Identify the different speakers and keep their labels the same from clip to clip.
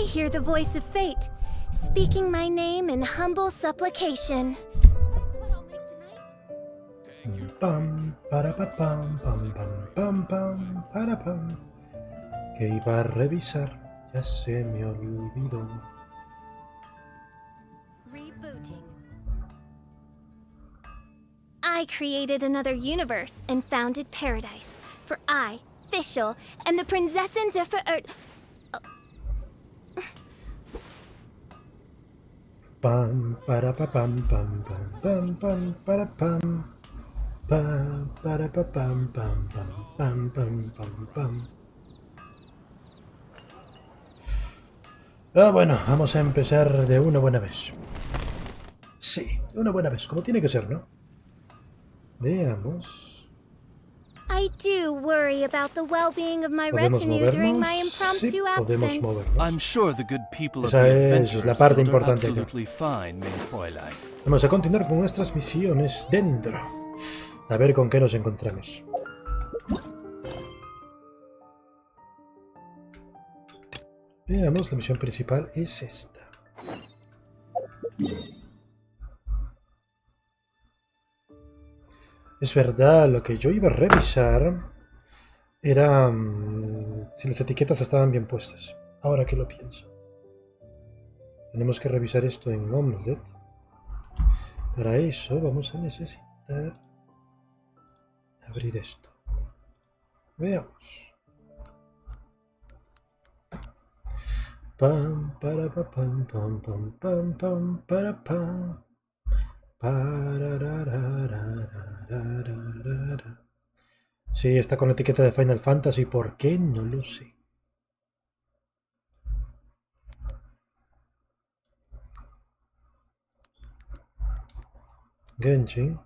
Speaker 1: hear the voice of fate, speaking my name in humble supplication.
Speaker 2: Pam, para pa, pam, pam, pam, pam, pam, para pam. Que iba a revisar, ya se me olvidó.
Speaker 1: Rebooting. I created another universe and founded paradise. For I, Fischl, am the Prinzessin der
Speaker 2: Pam, para pa, pam, pam, pam, pam, pam, para pam. Pam, para pa, pam, pam, pam, pam, pam, pam, pam. Bueno, vamos a empezar de una buena vez. Sí, de una buena vez, como tiene que ser, ¿no? Veamos.
Speaker 1: I do worry about the well-being of my
Speaker 2: ¿Podemos
Speaker 1: retinue during
Speaker 2: movernos?
Speaker 1: my impromptu
Speaker 2: Sí, podemos
Speaker 1: absence.
Speaker 2: movernos.
Speaker 3: I'm sure the good people of
Speaker 2: Esa
Speaker 3: the
Speaker 2: es
Speaker 3: Adventurers
Speaker 2: la parte
Speaker 3: Guild are
Speaker 2: importante acá.
Speaker 3: absolutely fine, mein Fräulein.
Speaker 2: Vamos a continuar con nuestras misiones dentro. A ver con qué nos encontramos. Veamos, la misión principal es esta. Es verdad, lo que yo iba a revisar era si las etiquetas estaban bien puestas. Ahora que lo pienso. Tenemos que revisar esto en Omelette. Para eso vamos a necesitar abrir esto. Veamos. Pam, para, pa, pam, pam, pam, pam, pam, para, pam. Sí, está con la etiqueta de Final Fantasy. ¿Por qué? No lo sé. Genshin.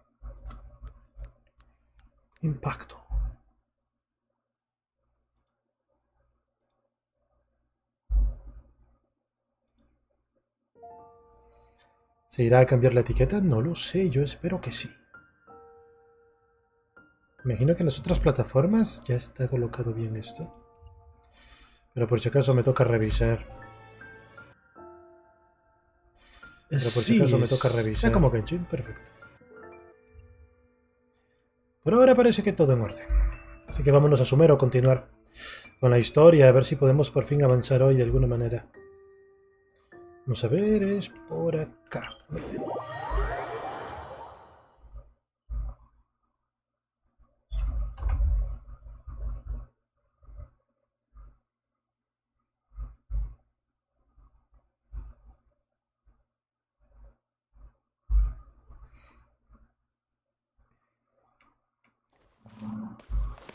Speaker 2: Impacto. ¿Se irá a cambiar la etiqueta? No lo sé, yo espero que sí. Imagino que en las otras plataformas ya está colocado bien esto. Pero por si acaso me toca revisar. Está como Genshin, perfecto. Por ahora parece que todo en orden. Así que vámonos a Sumer o continuar con la historia, a ver si podemos por fin avanzar hoy de alguna manera. Vamos a ver, es por acá.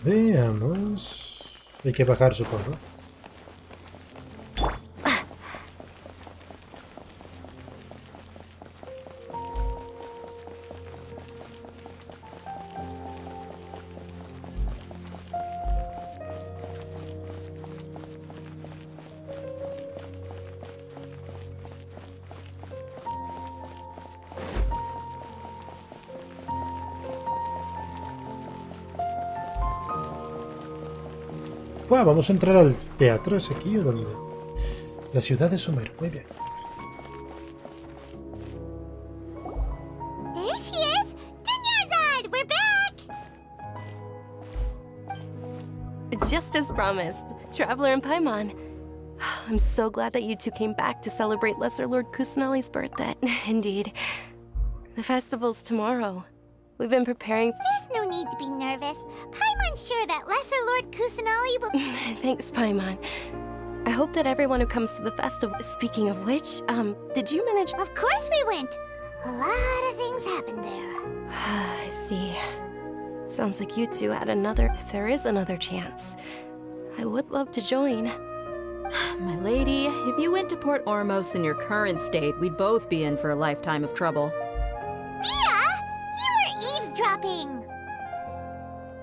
Speaker 2: Veamos. Hay que bajar, supongo. Wow, vamos a entrar al teatro, ¿es aquí o dónde? La ciudad de Sumer, muy bien.
Speaker 1: There she is! Dunyarzad! We're back!
Speaker 4: Just as promised, Traveler and Paimon. I'm so glad that you two came back to celebrate Lesser Lord Kusanali's birthday. Indeed. The festival's tomorrow. We've been preparing...
Speaker 1: There's no need to be nervous. Paimon's sure that Lesser Lord Kusanali will...
Speaker 4: Thanks, Paimon. I hope that everyone who comes to the festival... Speaking of which, did you manage...
Speaker 1: Of course we went! A lot of things happened there.
Speaker 4: I see. Sounds like you two had another... If there is another chance, I would love to join.
Speaker 5: My lady, if you went to Port Ormos in your current state, we'd both be in for a lifetime of trouble.
Speaker 1: Eavesdropping!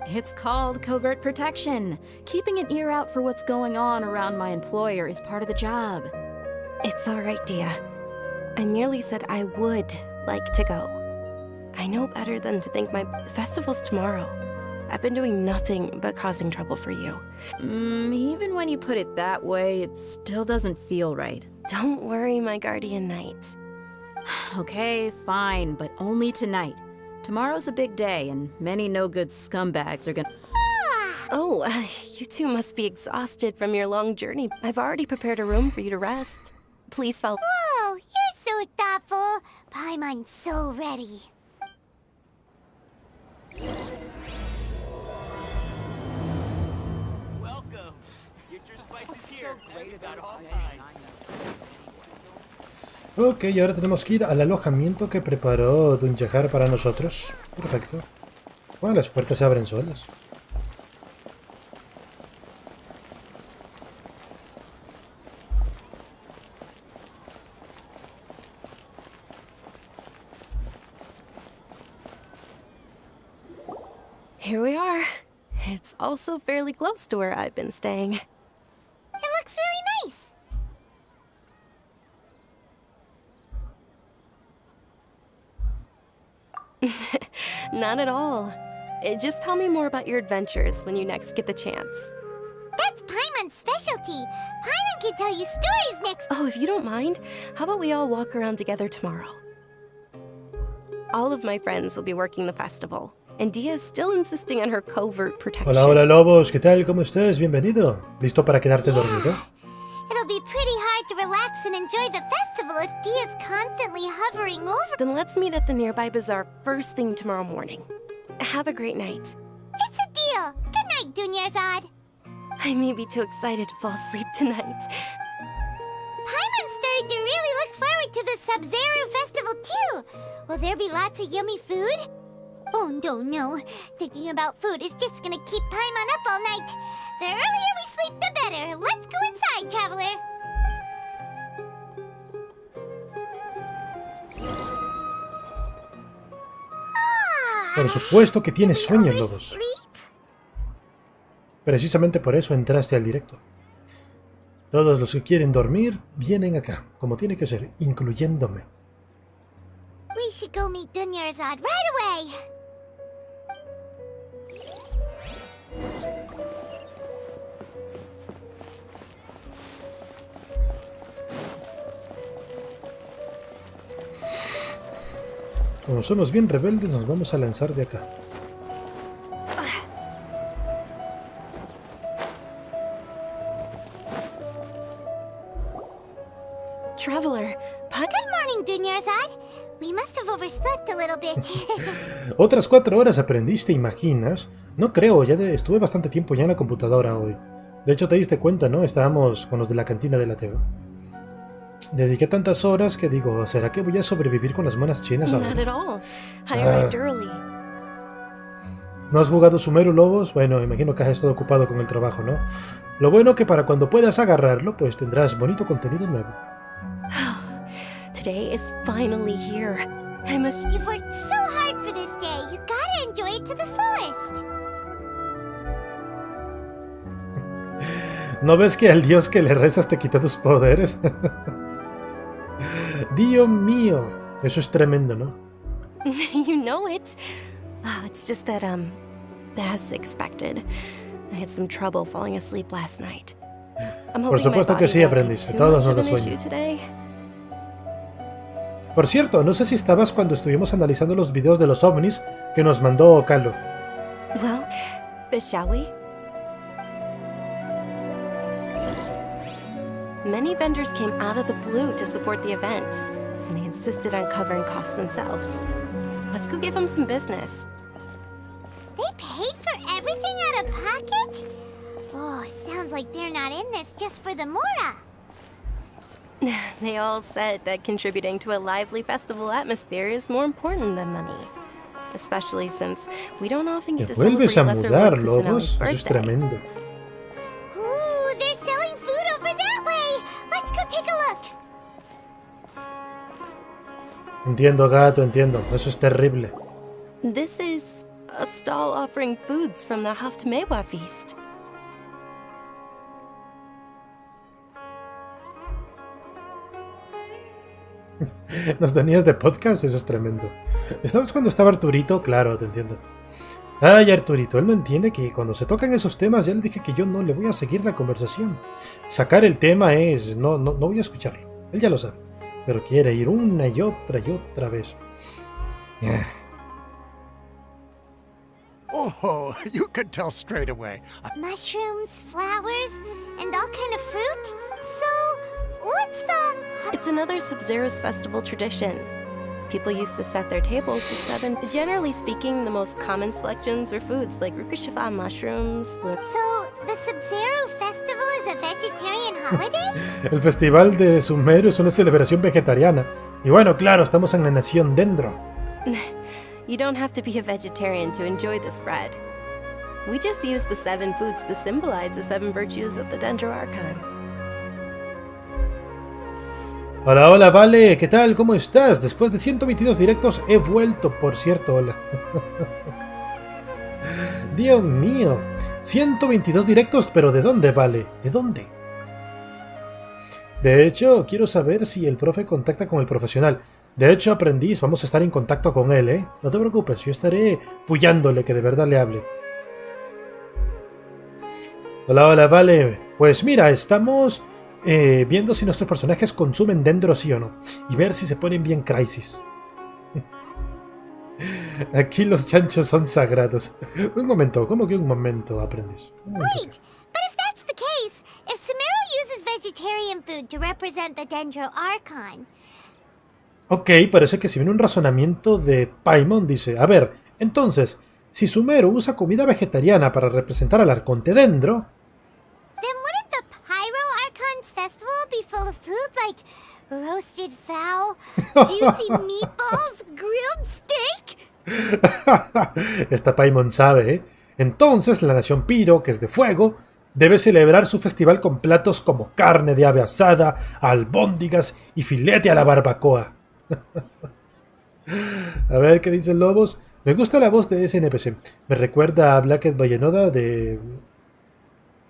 Speaker 5: It's called covert protection. Keeping an ear out for what's going on around my employer is part of the job.
Speaker 4: It's all right, Dia. I merely said I would like to go. I know better than to think the festival's tomorrow. I've been doing nothing but causing trouble for you.
Speaker 5: Even when you put it that way, it still doesn't feel right.
Speaker 4: Don't worry, my guardian knight.
Speaker 5: Okay, fine, but only tonight. Tomorrow's a big day, and many no-good scumbags are gonna...
Speaker 4: Oh, you two must be exhausted from your long journey. I've already prepared a room for you to rest. Please follow.
Speaker 1: Whoa, you're so thoughtful. Paimon's so ready.
Speaker 6: Welcome. Get your spices here. We've got all kinds.
Speaker 2: Ok, y ahora tenemos que ir al alojamiento que preparó Jajajaja para nosotros. Perfecto. Bueno, las puertas se abren solas.
Speaker 4: Here we are. It's also fairly close to where I've been staying.
Speaker 1: It looks really nice.
Speaker 4: Not at all. Just tell me more about your adventures when you next get the chance.
Speaker 1: That's Paimon's specialty. Paimon can tell you stories next.
Speaker 4: Oh, if you don't mind, how about we all walk around together tomorrow? All of my friends will be working the festival, and Dia is still insisting on her covert protection.
Speaker 2: Hola, hola Lobos, ¿qué tal? ¿Cómo estás? Bienvenido. ¿Listo para quedarte dormido?
Speaker 1: It'll be pretty hard to relax and enjoy the festival if Dia's constantly hovering over.
Speaker 4: Then let's meet at the nearby bazaar first thing tomorrow morning. Have a great night.
Speaker 1: It's a deal. Good night, Dunyarzad.
Speaker 4: I may be too excited to fall asleep tonight.
Speaker 1: Paimon's starting to really look forward to the Sub-Zero festival too. Will there be lots of yummy food? Oh no. Thinking about food is just gonna keep Paimon up all night. The earlier we sleep, the better. Let's go inside, traveler.
Speaker 2: Por supuesto que tienes sueño, Lobos.
Speaker 1: Oversleep?
Speaker 2: Precisamente por eso entraste al directo. Todos los que quieren dormir vienen acá, como tiene que ser, incluyéndome.
Speaker 1: We should go meet Dunyarzad right away.
Speaker 2: Como somos bien rebeldes, nos vamos a lanzar de acá.
Speaker 4: Traveler,
Speaker 1: Good morning, Dunyarzad. We must have overslept a little bit.
Speaker 2: Otras 4 horas aprendiste, ¿imaginas? No creo, estuve bastante tiempo ya en la computadora hoy. De hecho, te diste cuenta, ¿no? Estábamos con los de la cantina de la TV. Dediqué tantas horas que digo, ¿será que voy a sobrevivir con las manos chinas ahora?
Speaker 4: not at all. I arrived early.
Speaker 2: ¿No has jugado Sumeru, Lobos? Bueno, imagino que has estado ocupado con el trabajo, ¿no? Lo bueno que para cuando puedas agarrarlo, pues tendrás bonito contenido nuevo.
Speaker 4: Today is finally here. I must...
Speaker 1: You've worked so hard for this day. You gotta enjoy it to the fullest.
Speaker 2: ¿No ves que al dios que le rezas te quita tus poderes? Dios mío. Eso es tremendo, ¿no?
Speaker 4: You know it. It's just that, as expected, I had some trouble falling asleep last night. I'm
Speaker 2: Por
Speaker 4: hoping my
Speaker 2: supuesto que
Speaker 4: body
Speaker 2: sí,
Speaker 4: won't be
Speaker 2: aprendiz. A
Speaker 4: too
Speaker 2: todos
Speaker 4: much
Speaker 2: nos
Speaker 4: of
Speaker 2: da
Speaker 4: an
Speaker 2: sueño.
Speaker 4: issue today.
Speaker 2: Por cierto, no sé si estabas cuando estuvimos analizando los videos de los ovnis que nos mandó Calo.
Speaker 4: Well, shall we? Many vendors came out of the blue to support the event, and they insisted on covering costs themselves. Let's go give them some business.
Speaker 1: They paid for everything out of pocket? Oh, sounds like they're not in this just for the Mora.
Speaker 4: They all said that contributing to a lively festival atmosphere is more important than money. Especially since we don't often
Speaker 2: Te
Speaker 4: get to
Speaker 2: vuelves
Speaker 4: celebrate
Speaker 2: a
Speaker 4: Lesser
Speaker 2: mudar,
Speaker 4: Lord Kusanali's
Speaker 2: Lobos. Eso es
Speaker 4: birthday.
Speaker 2: tremendo.
Speaker 1: Ooh, they're selling food over that way. Let's go take a look.
Speaker 2: Entiendo, gato, entiendo. Eso es terrible.
Speaker 4: This is a stall offering foods from the Haftmewa feast.
Speaker 2: ¿Nos tenías de podcast? Eso es tremendo. ¿Estabas cuando estaba Arturito? Claro, te entiendo. Ay, Arturito, él no entiende que cuando se tocan esos temas ya le dije que yo no le voy a seguir la conversación. Sacar el tema es... No voy a escucharlo. Él ya lo sabe. Pero quiere ir una y otra vez.
Speaker 7: Oh, you could tell straight away.
Speaker 1: Mushrooms, flowers, and all kind of fruit? So, what's the...
Speaker 4: It's another Sub-Zero's festival tradition. People used to set their tables with 7. Generally speaking, the most common selections were foods like rukashifa, mushrooms.
Speaker 1: So, the Sub-Zero Festival is a vegetarian holiday?
Speaker 2: El festival de Sumeru es una celebración vegetariana. Y bueno, claro, estamos en la nación Deendro.
Speaker 4: You don't have to be a vegetarian to enjoy the spread. We just use the 7 foods to symbolize the 7 virtues of the Deendro Archon.
Speaker 2: Hola, hola, Vale, ¿qué tal? ¿Cómo estás? Después de 122 directos he vuelto, por cierto, hola. Dios mío, 122 directos, pero ¿de dónde, Vale? ¿De dónde? De hecho, quiero saber si el profe contacta con el profesional. De hecho, aprendiz, vamos a estar en contacto con él, ¿eh? No te preocupes, yo estaré puyándole que de verdad le hable. Hola, hola, Vale. Pues mira, estamos viendo si nuestros personajes consumen Deendro sí o no. Y ver si se ponen bien crisis. Aquí los chanchos son sagrados. Un momento, ¿cómo que un momento, aprendiz?
Speaker 1: Wait, but if that's the case, if Sumeru uses vegetarian food to represent the Deendro Archon...
Speaker 2: Ok, parece que si viene un razonamiento de Paimon, dice, a ver, entonces, si Sumeru usa comida vegetariana para representar al arconte Deendro...
Speaker 1: Then wouldn't the Pyro Archon's festival be full of food like roasted fowl, juicy meatballs, grilled steak?
Speaker 2: Esta Paimon sabe, ¿eh? Entonces la nación Piro, que es de fuego, debe celebrar su festival con platos como carne de ave asada, albóndigas y filete a la barbacoa. A ver qué dicen lobos. Me gusta la voz de ese NPC. Me recuerda a Blackhead Vallenoda de...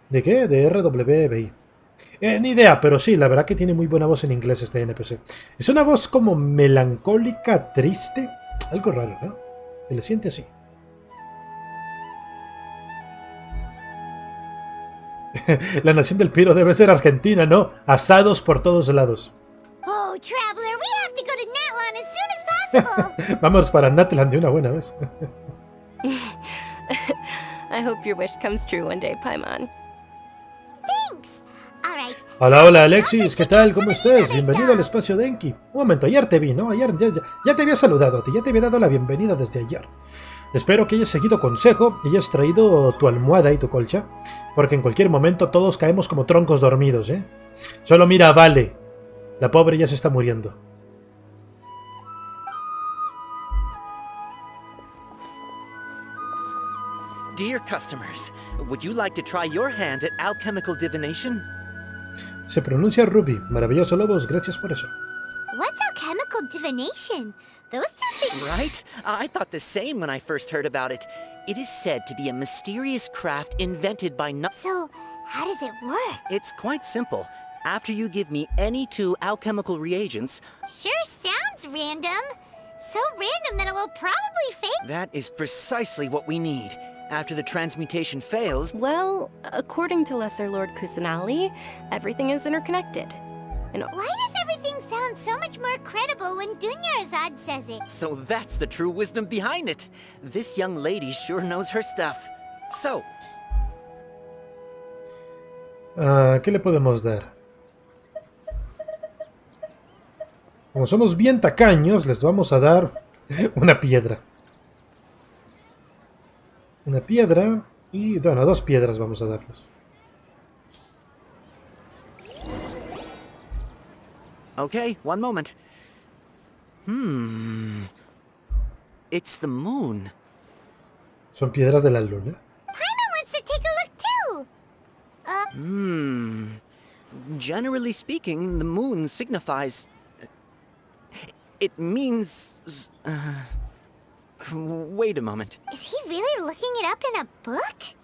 Speaker 2: ¿De qué? De RWBI. Ni idea, pero sí, la verdad que tiene muy buena voz en inglés este NPC. Es una voz como melancólica, triste. Algo raro, ¿no? Se le siente así. La nación del Piro debe ser Argentina, ¿no? Asados por todos lados.
Speaker 1: Oh, Traveler, we have to go to Natlan as soon as possible.
Speaker 2: Vamos para Natlan de una buena vez.
Speaker 4: I hope your wish comes true one day, Paimon.
Speaker 1: Thanks. All right.
Speaker 2: Hola, hola Alexis, ¿qué tal? ¿Cómo estás? Bienvenido al espacio de Enki. Un momento, ayer te vi, ¿no? Ayer ya te había saludado, ya te había dado la bienvenida desde ayer. Espero que hayas seguido consejo y hayas traído tu almohada y tu colcha, porque en cualquier momento todos caemos como troncos dormidos, ¿eh? Solo mira a Vale. La pobre ya se está muriendo.
Speaker 6: Dear customers, would you like to try your hand at alchemical divination?
Speaker 2: Se pronuncia Ruby. Maravilloso, lobos, gracias por eso.
Speaker 1: What's alchemical divination? Those two things...
Speaker 6: Right? I thought the same when I first heard about it. It is said to be a mysterious craft invented by
Speaker 1: So, how does it work?
Speaker 6: It's quite simple. After you give me any 2 alchemical reagents...
Speaker 1: Sure sounds random. So random that it will probably fake...
Speaker 6: That is precisely what we need. After the transmutation fails...
Speaker 4: Well, according to Lesser Lord Kusanali, everything is interconnected. And
Speaker 1: Why does everything sound so much more credible when Dunyarzad says it?
Speaker 6: So that's the true wisdom behind it. This young lady sure knows her stuff. So...
Speaker 2: ¿Qué le podemos dar? Como somos bien tacaños, les vamos a dar una piedra. Una piedra y, bueno, 2 piedras vamos a darles.
Speaker 6: Okay, one moment. It's the moon.
Speaker 2: Son piedras de la luna.
Speaker 1: Paimon wants to take a look too.
Speaker 6: Generally speaking, the moon signifies... It means... wait a moment.
Speaker 1: Is he really looking it up in a book?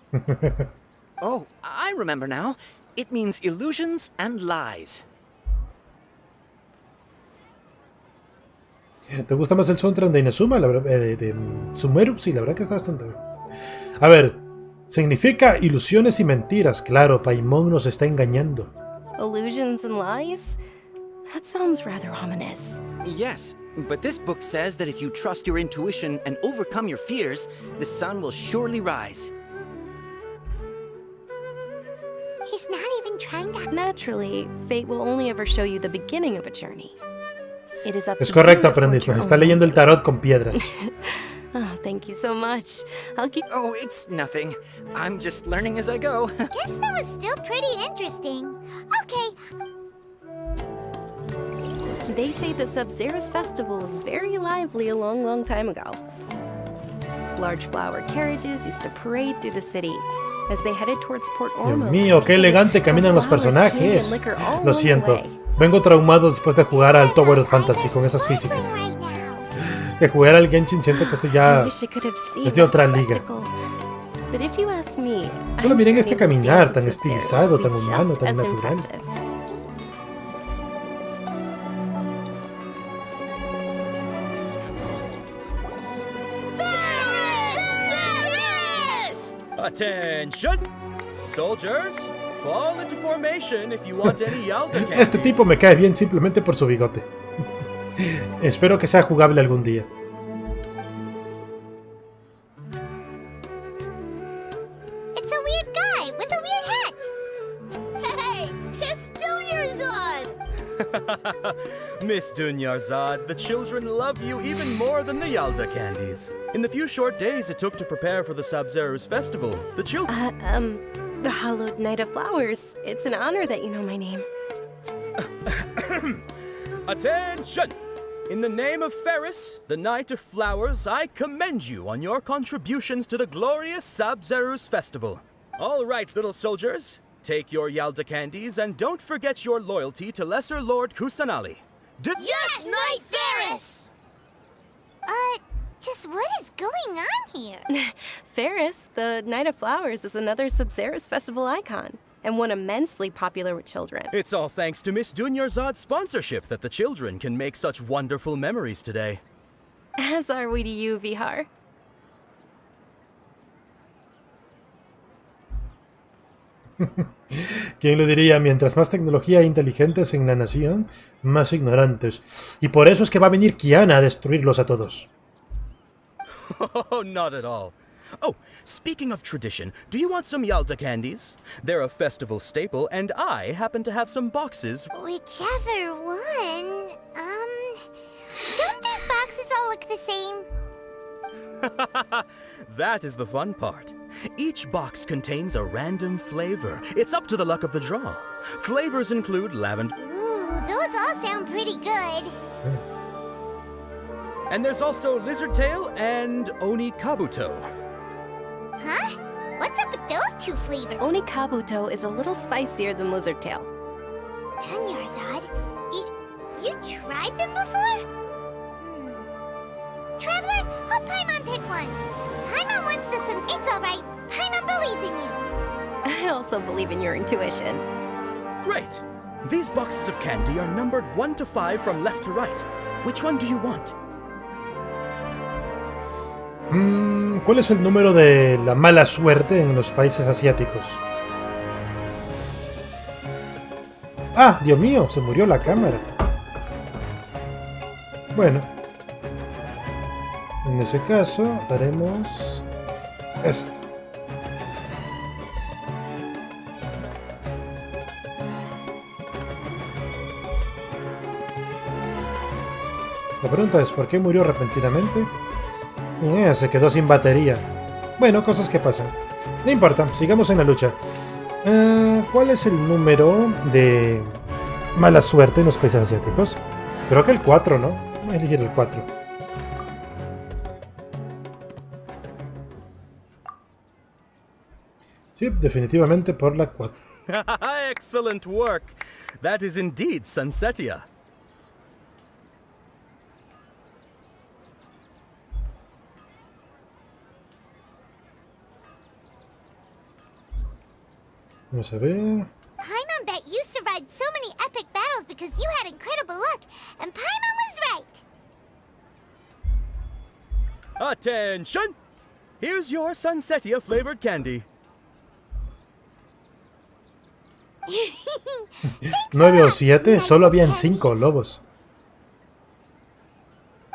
Speaker 6: Oh, I remember now. It means illusions and lies.
Speaker 2: ¿Te gusta más el soundtrack de Inazuma? De Sumeru, sí, la verdad que está bastante bien. A ver, significa ilusiones y mentiras. Claro, Paimon nos está engañando.
Speaker 4: Illusions and lies? That sounds rather ominous.
Speaker 6: Yes, but this book says that if you trust your intuition and overcome your fears, the sun will surely rise.
Speaker 1: He's not even trying to...
Speaker 4: Naturally, fate will only ever show you the beginning of a journey. It is up
Speaker 2: Es
Speaker 4: to
Speaker 2: correcto,
Speaker 4: you to
Speaker 2: aprendiz.
Speaker 4: forge
Speaker 2: Nos
Speaker 4: your
Speaker 2: está
Speaker 4: own
Speaker 2: leyendo el
Speaker 4: path.
Speaker 2: tarot con piedras.
Speaker 4: Oh, thank you so much. I'll keep...
Speaker 6: Oh, it's nothing. I'm just learning as I go.
Speaker 1: Guess that was still pretty interesting. Okay,
Speaker 4: They say the Sub-Zerus festival was very lively a long, long time ago. Large flower carriages used to parade through the city as they headed towards Port
Speaker 2: Dios
Speaker 4: Ormuz.
Speaker 2: mío, qué elegante caminan los
Speaker 4: Flowers, candy,
Speaker 2: personajes.
Speaker 4: and liquor all
Speaker 2: Lo
Speaker 4: along the
Speaker 2: siento.
Speaker 4: way.
Speaker 2: Vengo traumado después de jugar al Tower of
Speaker 1: eyes
Speaker 2: Fantasy
Speaker 1: are
Speaker 2: con esas
Speaker 1: sparkling
Speaker 2: físicas.
Speaker 1: right now.
Speaker 2: De jugar al Genshin siento que estoy
Speaker 4: I
Speaker 2: ya...
Speaker 4: wish I could have seen
Speaker 2: es de otra
Speaker 4: that
Speaker 2: liga.
Speaker 4: spectacle. But if you ask me,
Speaker 2: Solo
Speaker 4: I'm
Speaker 2: miren
Speaker 4: sure
Speaker 2: este
Speaker 4: Neva's
Speaker 2: caminar
Speaker 4: dance
Speaker 2: tan
Speaker 4: of Sub-Zerus
Speaker 2: estilizado,
Speaker 4: would be
Speaker 2: tan humano,
Speaker 4: just
Speaker 2: tan
Speaker 4: as
Speaker 2: natural.
Speaker 4: impressive.
Speaker 8: Attention! Soldiers, fall into formation if you want any Yalda candies.
Speaker 2: Este tipo me cae bien simplemente por su bigote. Espero que sea jugable algún día.
Speaker 1: It's a weird guy with a weird hat. Hey, it's Dunyarzad!
Speaker 8: Miss Dunyarzad, the children love you even more than the Yalda candies. In the few short days it took to prepare for the Sub-Zerus festival, the children...
Speaker 4: The Hallowed Night of Flowers. It's an honor that you know my name.
Speaker 8: Attention! In the name of Ferris, the Knight of Flowers, I commend you on your contributions to the glorious Sub-Zerus festival. All right, little soldiers, take your Yalda candies and don't forget your loyalty to Lesser Lord Kusanali.
Speaker 1: Yes, Knight Ferris! Just what is going on here?
Speaker 4: Ferris, the Night of Flowers, is another Sub-Zerus festival icon, and one immensely popular with children.
Speaker 8: It's all thanks to Miss Dunyarzad's sponsorship that the children can make such wonderful memories today.
Speaker 4: As are we to you, Vihar.
Speaker 2: ¿Quién lo diría? Mientras más tecnología e inteligentes en la nación, más ignorantes. Y por eso es que va a venir Kiana a destruirlos a todos.
Speaker 8: Oh, not at all. Oh, speaking of tradition, do you want some Yalda candies? They're a festival staple, and I happen to have some boxes.
Speaker 1: Whichever one. Don't these boxes all look the same?
Speaker 8: That is the fun part. Each box contains a random flavor. It's up to the luck of the draw. Flavors include lavender.
Speaker 1: Ooh, those all sound pretty good.
Speaker 8: And there's also lizard tail and oni kabuto.
Speaker 1: Huh? What's up with those two flavors?
Speaker 4: Oni Kabuto is a little spicier than Lizardtail.
Speaker 1: Dunyarzad, you tried them before? Traveler, help Paimon pick one. Paimon wants this and it's alright. Paimon believes in you.
Speaker 4: I also believe in your intuition.
Speaker 8: Great! These boxes of candy are numbered 1 to 5 from left to right. Which one do you want?
Speaker 2: ¿Cuál es el número de la mala suerte en los países asiáticos? ¡Ah! ¡Dios mío! Se murió la cámara. Bueno. En ese caso, haremos esto. La pregunta es, ¿por qué murió repentinamente? Se quedó sin batería. Bueno, cosas que pasan. No importa, sigamos en la lucha. ¿Cuál es el número de mala suerte en los países asiáticos? Creo que el 4, ¿no? Voy a elegir el 4. Sí, definitivamente por la 4.
Speaker 8: Excellent work! That is indeed Sunsetia.
Speaker 2: Vamos a ver.
Speaker 1: Paimon bet you survived so many epic battles because you had incredible luck, and Paimon was right.
Speaker 8: Attention! Here's your Sunsetia flavored candy.
Speaker 2: 9 o 7, solo habían 5 lobos.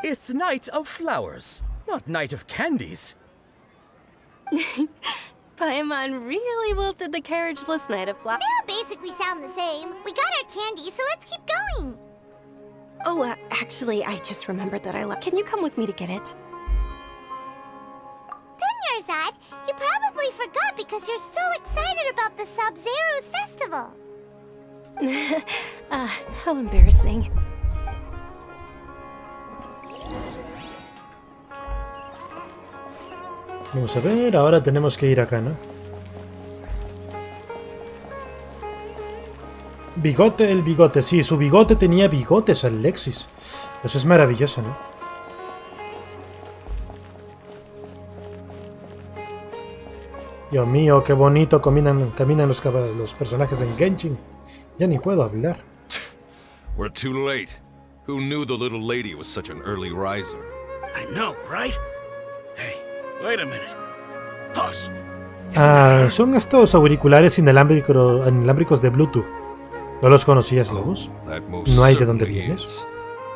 Speaker 8: It's Night of Flowers, not Night of Candies.
Speaker 4: Paimon really wilted the carriage-less night of flowers.
Speaker 1: They all basically sound the same. We got our candy, so let's keep going.
Speaker 4: Oh, actually, I just remembered that I left. Can you come with me to get it?
Speaker 1: Dunyarzad, you probably forgot because you're so excited about the Sub-Zero's festival.
Speaker 4: How embarrassing.
Speaker 2: Vamos a ver, ahora tenemos que ir acá, ¿no? Bigote, el bigote, sí, su bigote tenía bigotes, Alexis. Eso es maravilloso, ¿no? Dios mío, qué bonito caminan los personajes en Genshin. Ya ni puedo hablar.
Speaker 9: We're too late. Who knew the little lady was such an early riser?
Speaker 10: I know, right? Hey, wait a minute. Pause.
Speaker 2: Ah, son estos auriculares inalámbricos de Bluetooth. ¿No los conocías, Lobos?
Speaker 9: That most
Speaker 2: No hay de dónde
Speaker 9: certainly
Speaker 2: vienes.
Speaker 9: is.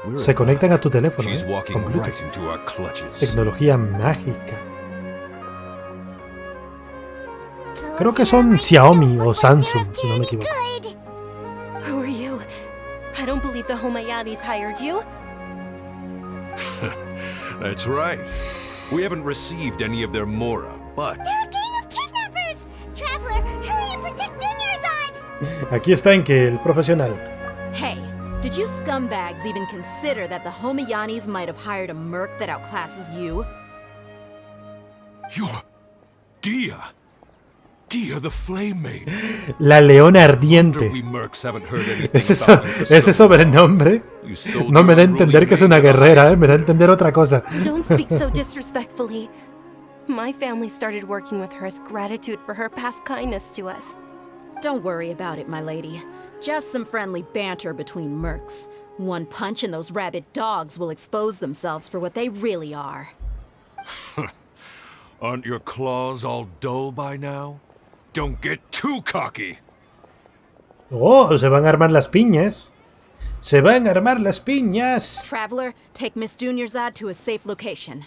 Speaker 9: We're
Speaker 2: Se
Speaker 9: at
Speaker 2: conectan a tu teléfono,
Speaker 9: She's
Speaker 2: con
Speaker 9: walking
Speaker 2: Bluetooth.
Speaker 9: right into our clutches.
Speaker 2: Tecnología mágica. Creo que son Xiaomi o Samsung, si no me equivoco.
Speaker 1: Good.
Speaker 4: Who are you? I don't believe the Homayanis hired you.
Speaker 9: That's right. We haven't received any of their mora, but
Speaker 1: They're a gang of kidnappers! Traveler, hurry and protect Dunyarzad!
Speaker 2: Aquí está Enki, el profesional.
Speaker 5: Hey, did you scumbags even consider that the Homayanis might have hired a merc that outclasses you?
Speaker 9: you're Dia. Dia the Flame Maid.
Speaker 2: La leona
Speaker 9: Wonder
Speaker 2: ardiente.
Speaker 9: we mercs haven't heard anything
Speaker 2: Ese,
Speaker 9: about you for so
Speaker 2: ese sobrenombre
Speaker 9: You sold
Speaker 2: no me
Speaker 9: your
Speaker 2: da a
Speaker 9: unruly
Speaker 2: entender que es una
Speaker 9: maid
Speaker 2: guerrera,
Speaker 9: eyes.
Speaker 2: me da a entender otra cosa.
Speaker 4: Don't speak so disrespectfully. My family started working with her as gratitude for her past kindness to us.
Speaker 5: Don't worry about it, my lady. Just some friendly banter between mercs. One punch and those rabid dogs will expose themselves for what they really are.
Speaker 9: Aren't your claws all dull by now? Don't get too cocky.
Speaker 2: Oh, se van a armar las piñas. Se van a armar las piñas.
Speaker 5: Traveler, take Miss Dunyarzad to a safe location.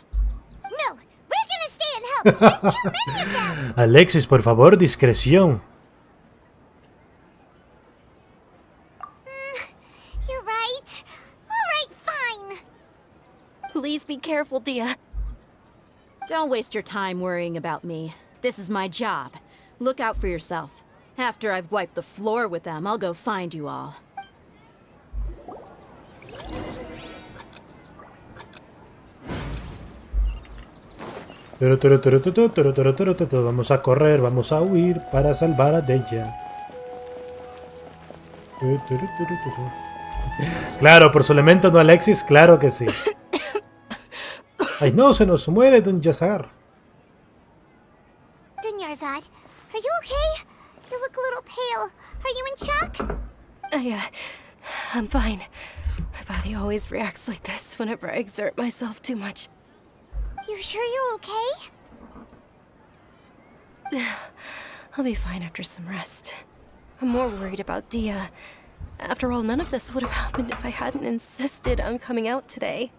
Speaker 1: No, we're gonna stay and help. There's too many of them.
Speaker 2: Alexis, por favor, discreción.
Speaker 1: You're right. All right, fine.
Speaker 4: Please be careful, Dia.
Speaker 5: Don't waste your time worrying about me. This is my job. Look out for yourself. After I've wiped the floor with them, I'll go find you all.
Speaker 2: Vamos a correr, vamos a huir para salvar a Deya. Claro, por su elemento, no Alexis, claro que sí. Ay, no, se nos muere Dunyarzad.
Speaker 1: Dunyarzad, are you okay? You look a little pale. Are you in shock?
Speaker 4: I'm fine. My body always reacts like this whenever I exert myself too much.
Speaker 1: You sure you're okay?
Speaker 4: I'll be fine after some rest. I'm more worried about Dia. After all, none of this would have happened if I hadn't insisted on coming out today.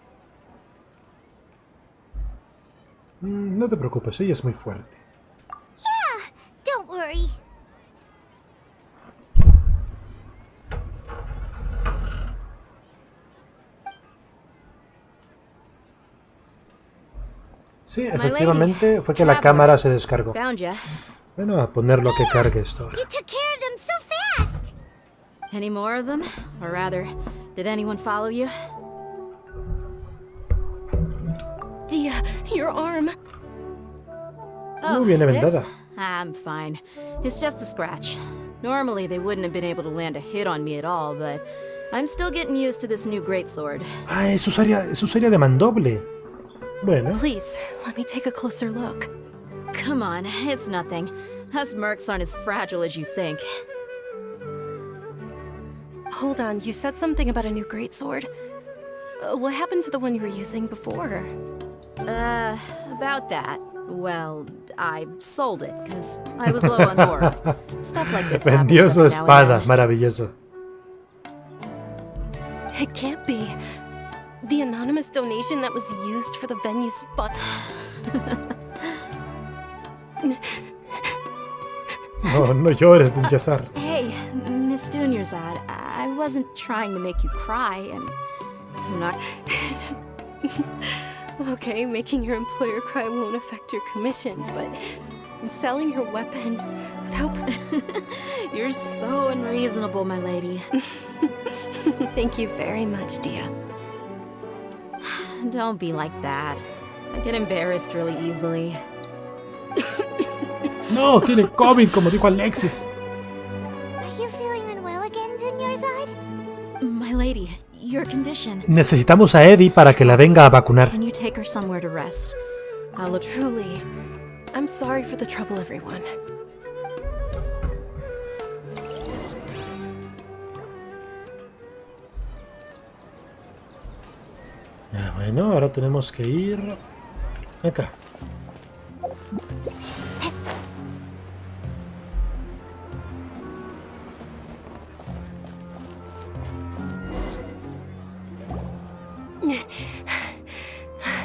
Speaker 2: No te preocupes, ella es muy fuerte.
Speaker 1: Yeah, don't worry.
Speaker 2: Sí, efectivamente fue que la cámara se descargó.
Speaker 5: Found ya.
Speaker 2: Bueno, a ponerlo a que cargue esto.
Speaker 1: You took care of them so fast.
Speaker 5: Any more of them? Or rather, did anyone follow you?
Speaker 4: Dia, your arm.
Speaker 2: Muy bien inventada.
Speaker 5: this? I'm fine. It's just a scratch. Normally, they wouldn't have been able to land a hit on me at all, but I'm still getting used to this new greatsword.
Speaker 2: Ah, es usuaria de mandoble. Bueno,
Speaker 4: Please, let me take a closer look.
Speaker 5: Come on, it's nothing. Us mercs aren't as fragile as you think.
Speaker 4: Hold on, you said something about a new greatsword. What happened to the one you were using before?
Speaker 5: About that. Well, I sold it because I was low on ore. Stuff like this happens
Speaker 2: Vendió su
Speaker 5: every now and
Speaker 2: espada.
Speaker 5: then.
Speaker 2: Maravilloso.
Speaker 4: It can't be. The anonymous donation that was used for the venue's fund.
Speaker 2: No, no llores, Dinjazar.
Speaker 5: Hey, Miss Dunyarzad, I wasn't trying to make you cry, and I'm not...
Speaker 4: Okay, making your employer cry won't affect your commission, but selling your weapon without...
Speaker 5: You're so unreasonable, my lady.
Speaker 4: Thank you very much, Dia.
Speaker 5: Don't be like that. I get embarrassed really easily.
Speaker 2: No, tiene COVID, como dijo Alexis.
Speaker 1: Are you feeling unwell again, Dunyarzad?
Speaker 5: My lady, your condition.
Speaker 2: Necesitamos a Eddie para que la venga a vacunar.
Speaker 5: Can you take her somewhere to rest? I'll look...
Speaker 4: Truly, I'm sorry for the trouble, everyone.
Speaker 2: Ya, bueno, ahora tenemos que ir acá.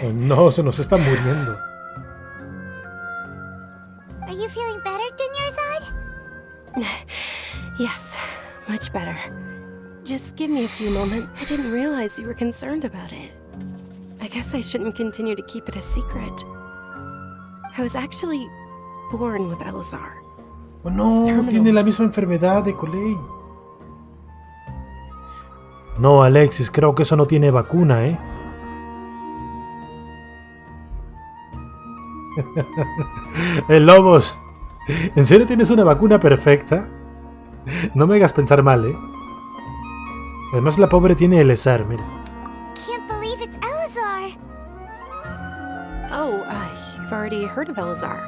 Speaker 2: Oh, no, se nos está muriendo.
Speaker 1: Are you feeling better, Dunyarzad?
Speaker 4: Yes, much better. Just give me a few moments. I didn't realize you were concerned about it. I guess I shouldn't continue to keep it a secret. I was actually born with Elazar.
Speaker 2: Oh no,
Speaker 4: Terminal.
Speaker 2: tiene la misma enfermedad de Coley. No, Alexis, creo que eso no tiene vacuna, ¿eh? Lobos, ¿en serio tienes una vacuna perfecta? No me hagas pensar mal, ¿eh? Además la pobre tiene elesar, mira.
Speaker 1: Can't believe it's Elazar.
Speaker 4: Oh, you've already heard of Elazar.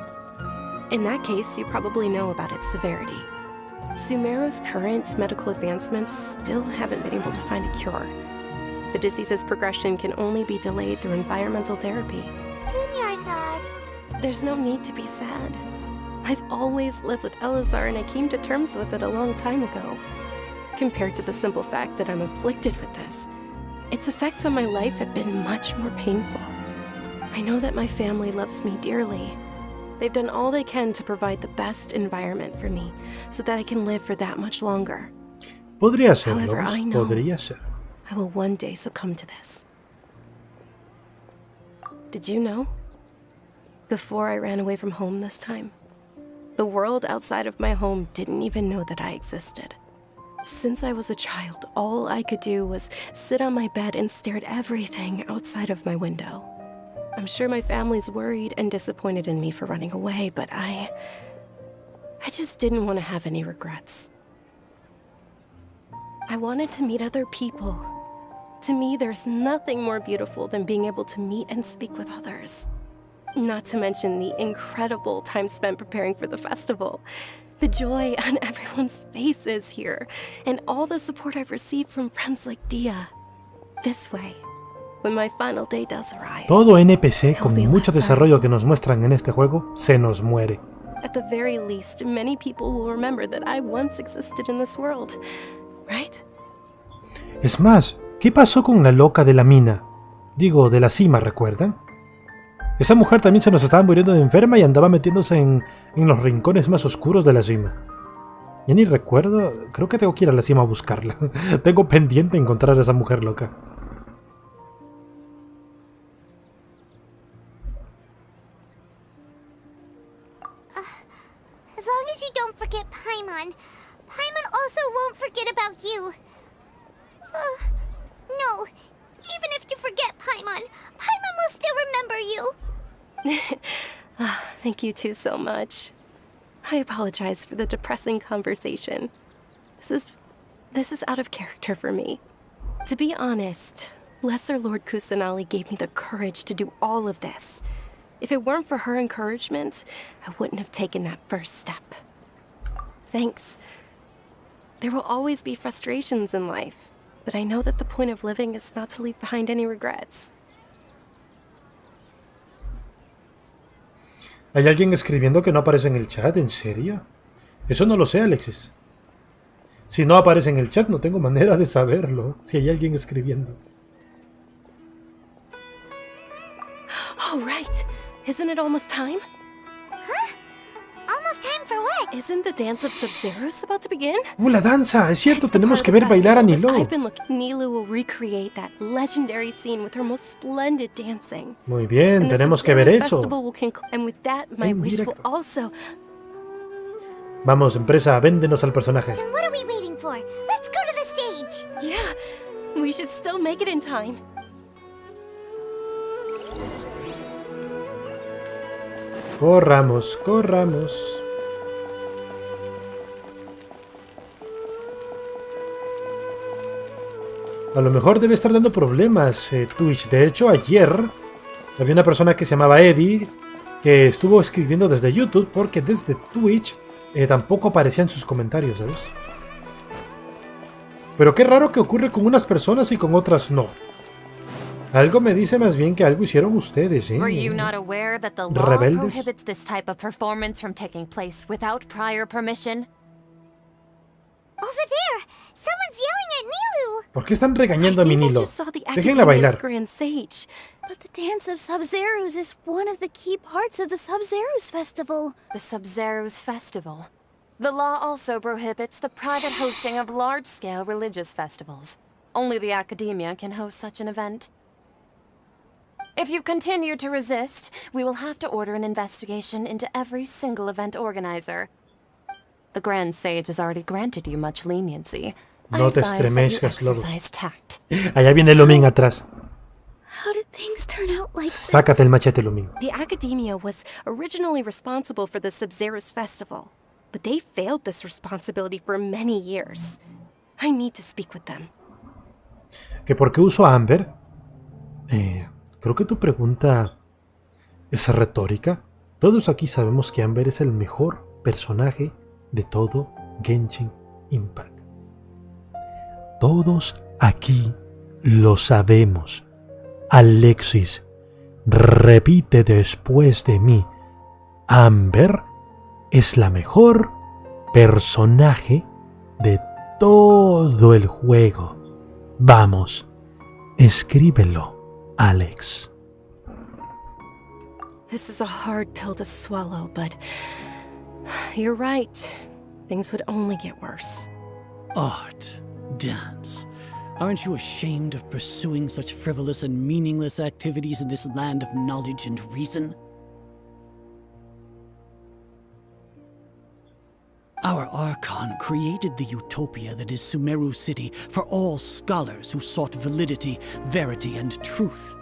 Speaker 4: In that case, you probably know about its severity. Sumeru's current medical advancements still haven't been able to find a cure. The disease's progression can only be delayed through environmental therapy.
Speaker 1: Dunyarzad.
Speaker 4: There's no need to be sad. I've always lived with Elazar and I came to terms with it a long time ago. Compared to the simple fact that I'm afflicted with this, its effects on my life have been much more painful. I know that my family loves me dearly. They've done all they can to provide the best environment for me so that I can live for that much longer.
Speaker 2: Podría ser,
Speaker 4: However,
Speaker 2: Lobos,
Speaker 4: I know
Speaker 2: podría ser.
Speaker 4: I will one day succumb to this. Did you know? Before I ran away from home this time, the world outside of my home didn't even know that I existed. Since I was a child, all I could do was sit on my bed and stare at everything outside of my window. I'm sure my family's worried and disappointed in me for running away, but I just didn't want to have any regrets. I wanted to meet other people. To me, there's nothing more beautiful than being able to meet and speak with others. Not to mention the incredible time spent preparing for the festival. The joy on everyone's faces here, and all the support I've received from friends like Dia. This way, when my final day does arrive,
Speaker 2: Todo NPC con mucho desarrollo que nos muestran en este juego se nos muere.
Speaker 4: at the very least, many people will remember that I once existed in this world, right?
Speaker 2: Es más, ¿qué pasó con la loca de la mina? Digo, de la cima, ¿recuerdan? Esa mujer también se nos estaba muriendo de enferma y andaba metiéndose en los rincones más oscuros de la cima. Ya ni recuerdo, creo que tengo que ir a la cima a buscarla. Tengo pendiente encontrar a esa mujer loca.
Speaker 1: As long as you don't forget Paimon, Paimon also won't forget about you. No, even if you forget Paimon, Paimon will still remember you.
Speaker 4: Thank you two so much. I apologize for the depressing conversation. This is out of character for me. To be honest, Lesser Lord Kusanali gave me the courage to do all of this. If it weren't for her encouragement, I wouldn't have taken that first step. Thanks. There will always be frustrations in life, but I know that the point of living is not to leave behind any regrets.
Speaker 2: ¿Hay alguien escribiendo que no aparece en el chat? ¿En serio? Eso no lo sé, Alexis. Si no aparece en el chat, no tengo manera de saberlo. Si hay alguien escribiendo.
Speaker 4: Oh, right. Isn't it almost time?
Speaker 1: Huh? Almost time for what?
Speaker 4: Isn't the dance of Sub-Zeros about to begin?
Speaker 2: La danza! Es cierto,
Speaker 4: It's the
Speaker 2: tenemos
Speaker 4: part
Speaker 2: que
Speaker 4: of the
Speaker 2: ver bailar a
Speaker 4: festival that
Speaker 2: Nilo.
Speaker 4: I've been looking. Nilu will recreate that legendary scene with her most splendid dancing.
Speaker 2: Muy bien,
Speaker 4: And the
Speaker 2: tenemos que ver
Speaker 4: Sub-Zeros
Speaker 2: eso.
Speaker 4: festival will and with that, my
Speaker 2: En
Speaker 4: wish will
Speaker 2: directo.
Speaker 4: also.
Speaker 2: Vamos, empresa, véndenos al personaje.
Speaker 1: Then what are we waiting for? Let's go to the stage.
Speaker 4: Yeah, we should still make it in time.
Speaker 2: Corramos, corramos. A lo mejor debe estar dando problemas Twitch. De hecho, ayer había una persona que se llamaba Eddie que estuvo escribiendo desde YouTube porque desde Twitch tampoco aparecían sus comentarios, ¿sabes? Pero qué raro que ocurre con unas personas y con otras no. Algo me dice más bien que algo hicieron ustedes, ¿eh?
Speaker 11: Were you not aware that the law
Speaker 2: Rebeldes.
Speaker 11: prohibits this type of performance from taking place without prior permission?
Speaker 1: Over there, someone's yelling at Nilu.
Speaker 2: ¿Por qué están regañando a mi
Speaker 4: I
Speaker 2: Nilo?
Speaker 4: just saw the
Speaker 2: Déjenla
Speaker 4: Academia's
Speaker 2: bailar.
Speaker 4: Grand Sage.
Speaker 12: But the Dance of Sub-Zeros is one of the key parts of the Sub-Zeros Festival.
Speaker 11: The Sub-Zeros Festival. The law also prohibits the private hosting of large-scale religious festivals. Only the Academia can host such an event. If you continue to resist, we will have to order an investigation into every single event organizer. The Grand Sage has already granted you much leniency.
Speaker 2: No
Speaker 11: I
Speaker 2: te
Speaker 11: advise that you
Speaker 2: estremezcas, Lobos.
Speaker 11: exercise tact.
Speaker 2: Allá viene Lumín atrás.
Speaker 12: How did things turn out like this?
Speaker 2: Sácate el machete, Lumín.
Speaker 4: The Academia was originally responsible for the Sub-Zeros Festival, but they failed this responsibility for many years. I need to speak with them.
Speaker 2: ¿Que por qué uso a Amber? Creo que tu pregunta es retórica. Todos aquí sabemos que Amber es el mejor personaje de todo Genshin Impact. Todos aquí lo sabemos. Alexis, repite después de mí. Amber es la mejor personaje de todo el juego. Vamos, escríbelo, Alex.
Speaker 4: This is a hard pill to swallow, but you're right. Things would only get worse.
Speaker 10: Art, dance. Aren't you ashamed of pursuing such frivolous and meaningless activities in this land of knowledge and reason? Our Archon created the utopia that is Sumeru City for all scholars who sought validity, verity, and truth,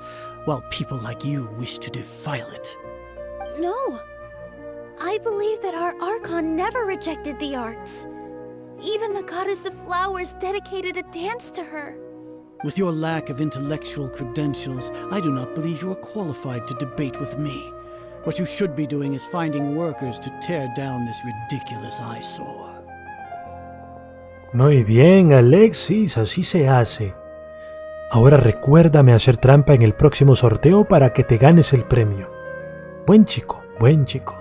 Speaker 10: while people like you wish to defile it.
Speaker 12: No. I believe that our Archon never rejected the arts. Even the goddess of flowers dedicated a dance to her.
Speaker 10: With your lack of intellectual credentials, I do not believe you are qualified to debate with me. What you should be doing is finding workers to tear down this ridiculous eyesore.
Speaker 2: Muy bien, Alexis, así se hace. Ahora recuérdame hacer trampa en el próximo sorteo para que te ganes el premio. Buen chico, buen chico.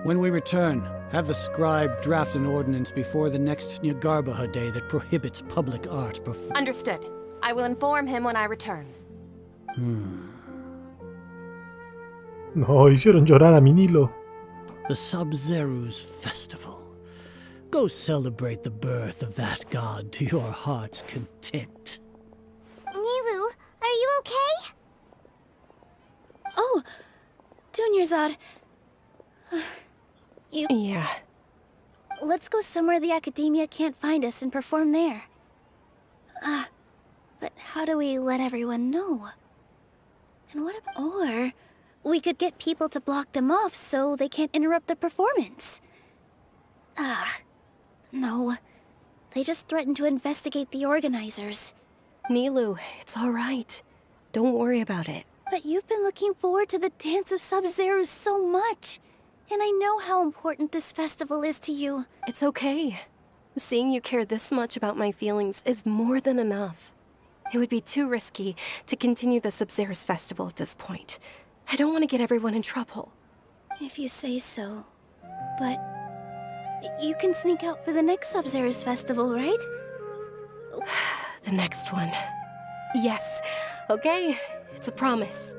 Speaker 10: When we return, have the scribe draft an ordinance before the next Nyagarbaha day that prohibits public art.
Speaker 11: Understood. I will inform him when I return.
Speaker 2: No, hicieron llorar a mi Nilo.
Speaker 10: The Sub-Zeros Festival. Go celebrate the birth of that god to your heart's content.
Speaker 1: Nilu, are you okay?
Speaker 12: Oh, Dunyarzad.
Speaker 4: Yeah.
Speaker 12: Let's go somewhere the Academia can't find us and perform there. But how do we let everyone know? And what if... Or we could get people to block them off so they can't interrupt the performance. No. They just threatened to investigate the organizers.
Speaker 4: Nilu, it's all right. Don't worry about it.
Speaker 12: But you've been looking forward to the Dance of Sub-Zeros so much. And I know how important this festival is to you.
Speaker 4: It's okay. Seeing you care this much about my feelings is more than enough. It would be too risky to continue the Sub-Zeros festival at this point. I don't want to get everyone in trouble.
Speaker 12: If you say so. But you can sneak out for the next Sub-Zero's festival, right?
Speaker 4: The next one. Yes. Okay, it's a promise.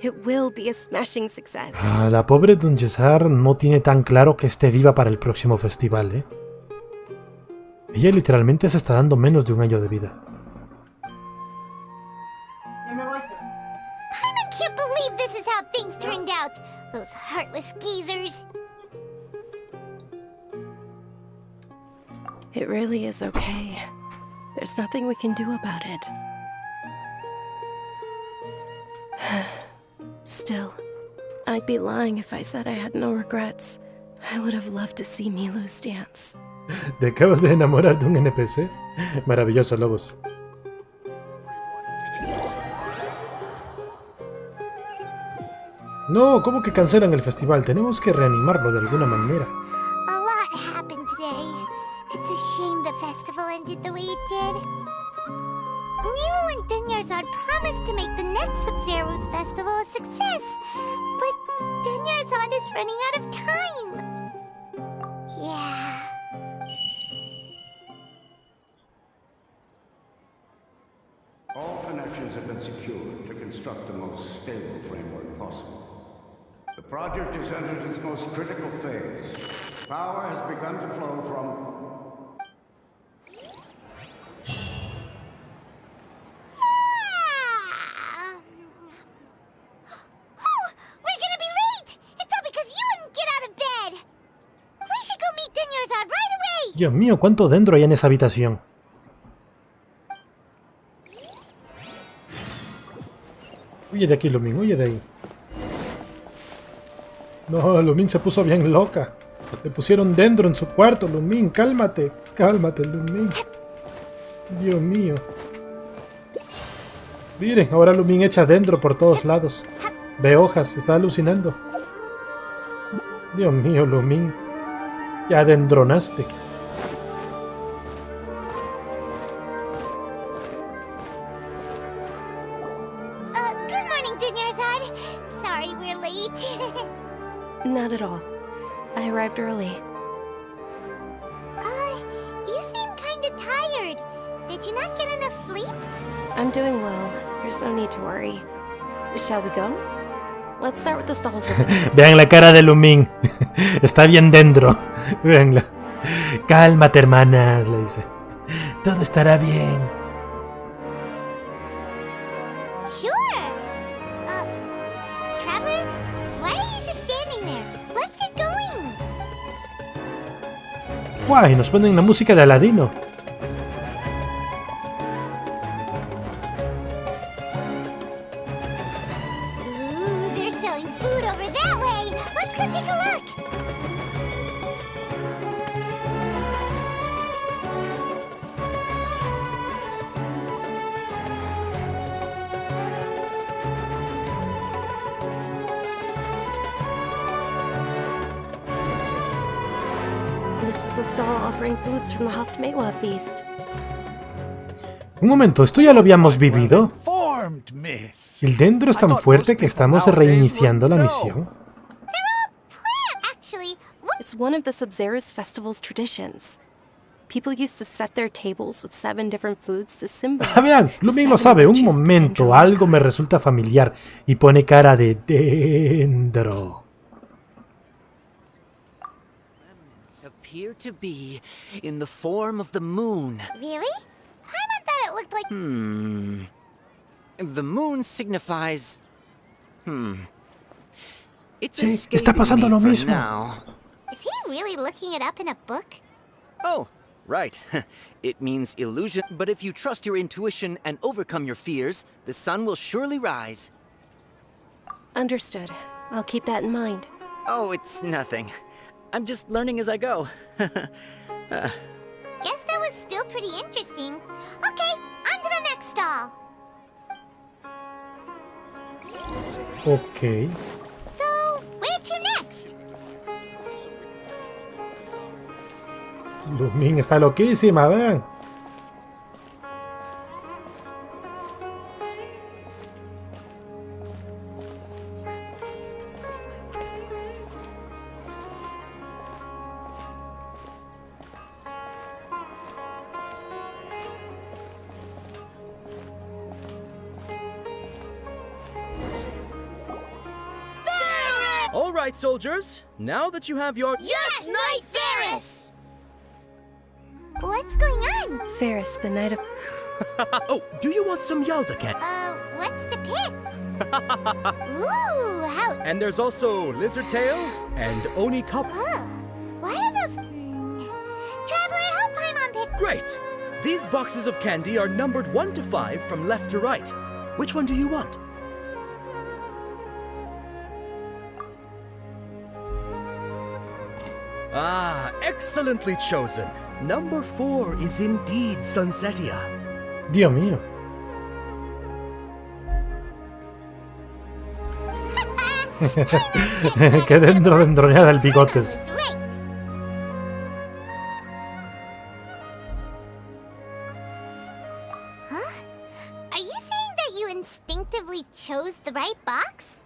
Speaker 4: It will be a smashing success.
Speaker 2: La pobre Jajajaja no tiene tan claro que esté viva para el próximo festival, ¿eh? Ella literalmente se está dando menos de un año de vida.
Speaker 1: Paimon can't believe this is how things turned out. Those heartless geezers.
Speaker 4: It really is okay. There's nothing we can do about it. Still, I'd be lying if I said I had no regrets. I would have loved to see Milu's dance.
Speaker 2: ¿Te acabas de enamorar de un NPC? Maravilloso, Lobos. No, ¿cómo que cancelan el festival? Tenemos que reanimarlo de alguna manera.
Speaker 1: A lot happened today. It's a shame the festival ended the way it did. Milu and Dunyarzad promised to make the next Sub-Zero's festival a success, but Dunyarzad is running out of time. Yeah.
Speaker 13: All connections have been secured to construct the most stable framework possible. The project is entered its most critical phase. Power has begun to flow from...
Speaker 1: We're gonna be late! It's all because you wouldn't get out of bed! We should go meet Dunyarzad right away!
Speaker 2: Dios mío, ¿cuánto Deeendro hay en esa habitación? Huye de aquí, Lumin, huye de ahí. No, Lumin se puso bien loca. Le pusieron Deeendro en su cuarto, Lumin. Cálmate, cálmate, Lumin. Dios mío. Miren, ahora Lumin echa Deeendro por todos lados. Ve hojas, está alucinando. Dios mío, Lumin. Ya dendronaste.
Speaker 1: Good morning, Dunyarzad. Sorry we're late.
Speaker 4: Not at all. I arrived early.
Speaker 1: You seem kinda tired. Did you not get enough sleep?
Speaker 4: I'm doing well. There's no need to worry. Shall we go? Let's start with the stalls over there.
Speaker 2: Vean la cara de Lumin. Está bien Deeendro. Veanla. Cálmate, hermana, le dice. Todo estará bien.
Speaker 1: Sure. Traveler, why are you just standing there? Let's get going.
Speaker 2: ¡Guay! Nos ponen la música de Aladino.
Speaker 1: Ooh, they're selling food over that way. Let's go take a look.
Speaker 4: This is a stall offering foods from the Haftmewa feast.
Speaker 2: Un momento, ¿esto ya lo habíamos vivido?
Speaker 7: Informed, miss.
Speaker 2: ¿El Deeendro es tan fuerte que estamos reiniciando la misión?
Speaker 1: Actually,
Speaker 4: It's one of the Sub-Zero's festival's traditions. People used to set their tables with 7 different foods to symbolize.
Speaker 2: Ah, vean, Lumin lo sabe. Un momento, algo me resulta familiar. Y pone cara de Deeendro.
Speaker 6: Remnants appear to be in the form of the moon.
Speaker 1: really? Paimon thought it looked like...
Speaker 6: The moon signifies... It's
Speaker 2: Sí,
Speaker 6: escaping
Speaker 2: está pasando
Speaker 6: me
Speaker 2: lo
Speaker 6: for
Speaker 2: mismo.
Speaker 6: now.
Speaker 1: Is he really looking it up in a book?
Speaker 6: Oh, right. It means illusion, but if you trust your intuition and overcome your fears, the sun will surely rise.
Speaker 4: Understood. I'll keep that in mind.
Speaker 6: Oh, it's nothing. I'm just learning as I go.
Speaker 1: Guess that was still pretty interesting. Okay, on to the next stall.
Speaker 2: Ok.
Speaker 1: So, where to next?
Speaker 2: Lumin está loquísima, vean.
Speaker 8: All right, soldiers. Now that you have your...
Speaker 1: Yes, Knight Ferris! What's going on?
Speaker 4: Ferris, the Knight of...
Speaker 8: Oh, do you want some Yalda candy?
Speaker 1: What's to pick? Ooh, how...
Speaker 8: And there's also Lizard Tail and Oni Cup.
Speaker 1: What are those... Traveler, help Paimon pick...
Speaker 8: Great! These boxes of candy are numbered 1 to 5 from left to right. Which one do you want? Ah, excellently chosen. Number 4 is indeed Sunsetia.
Speaker 2: Dios mío. Que dendroneada el bigotes.
Speaker 1: Huh? Are you saying that you instinctively chose the right box?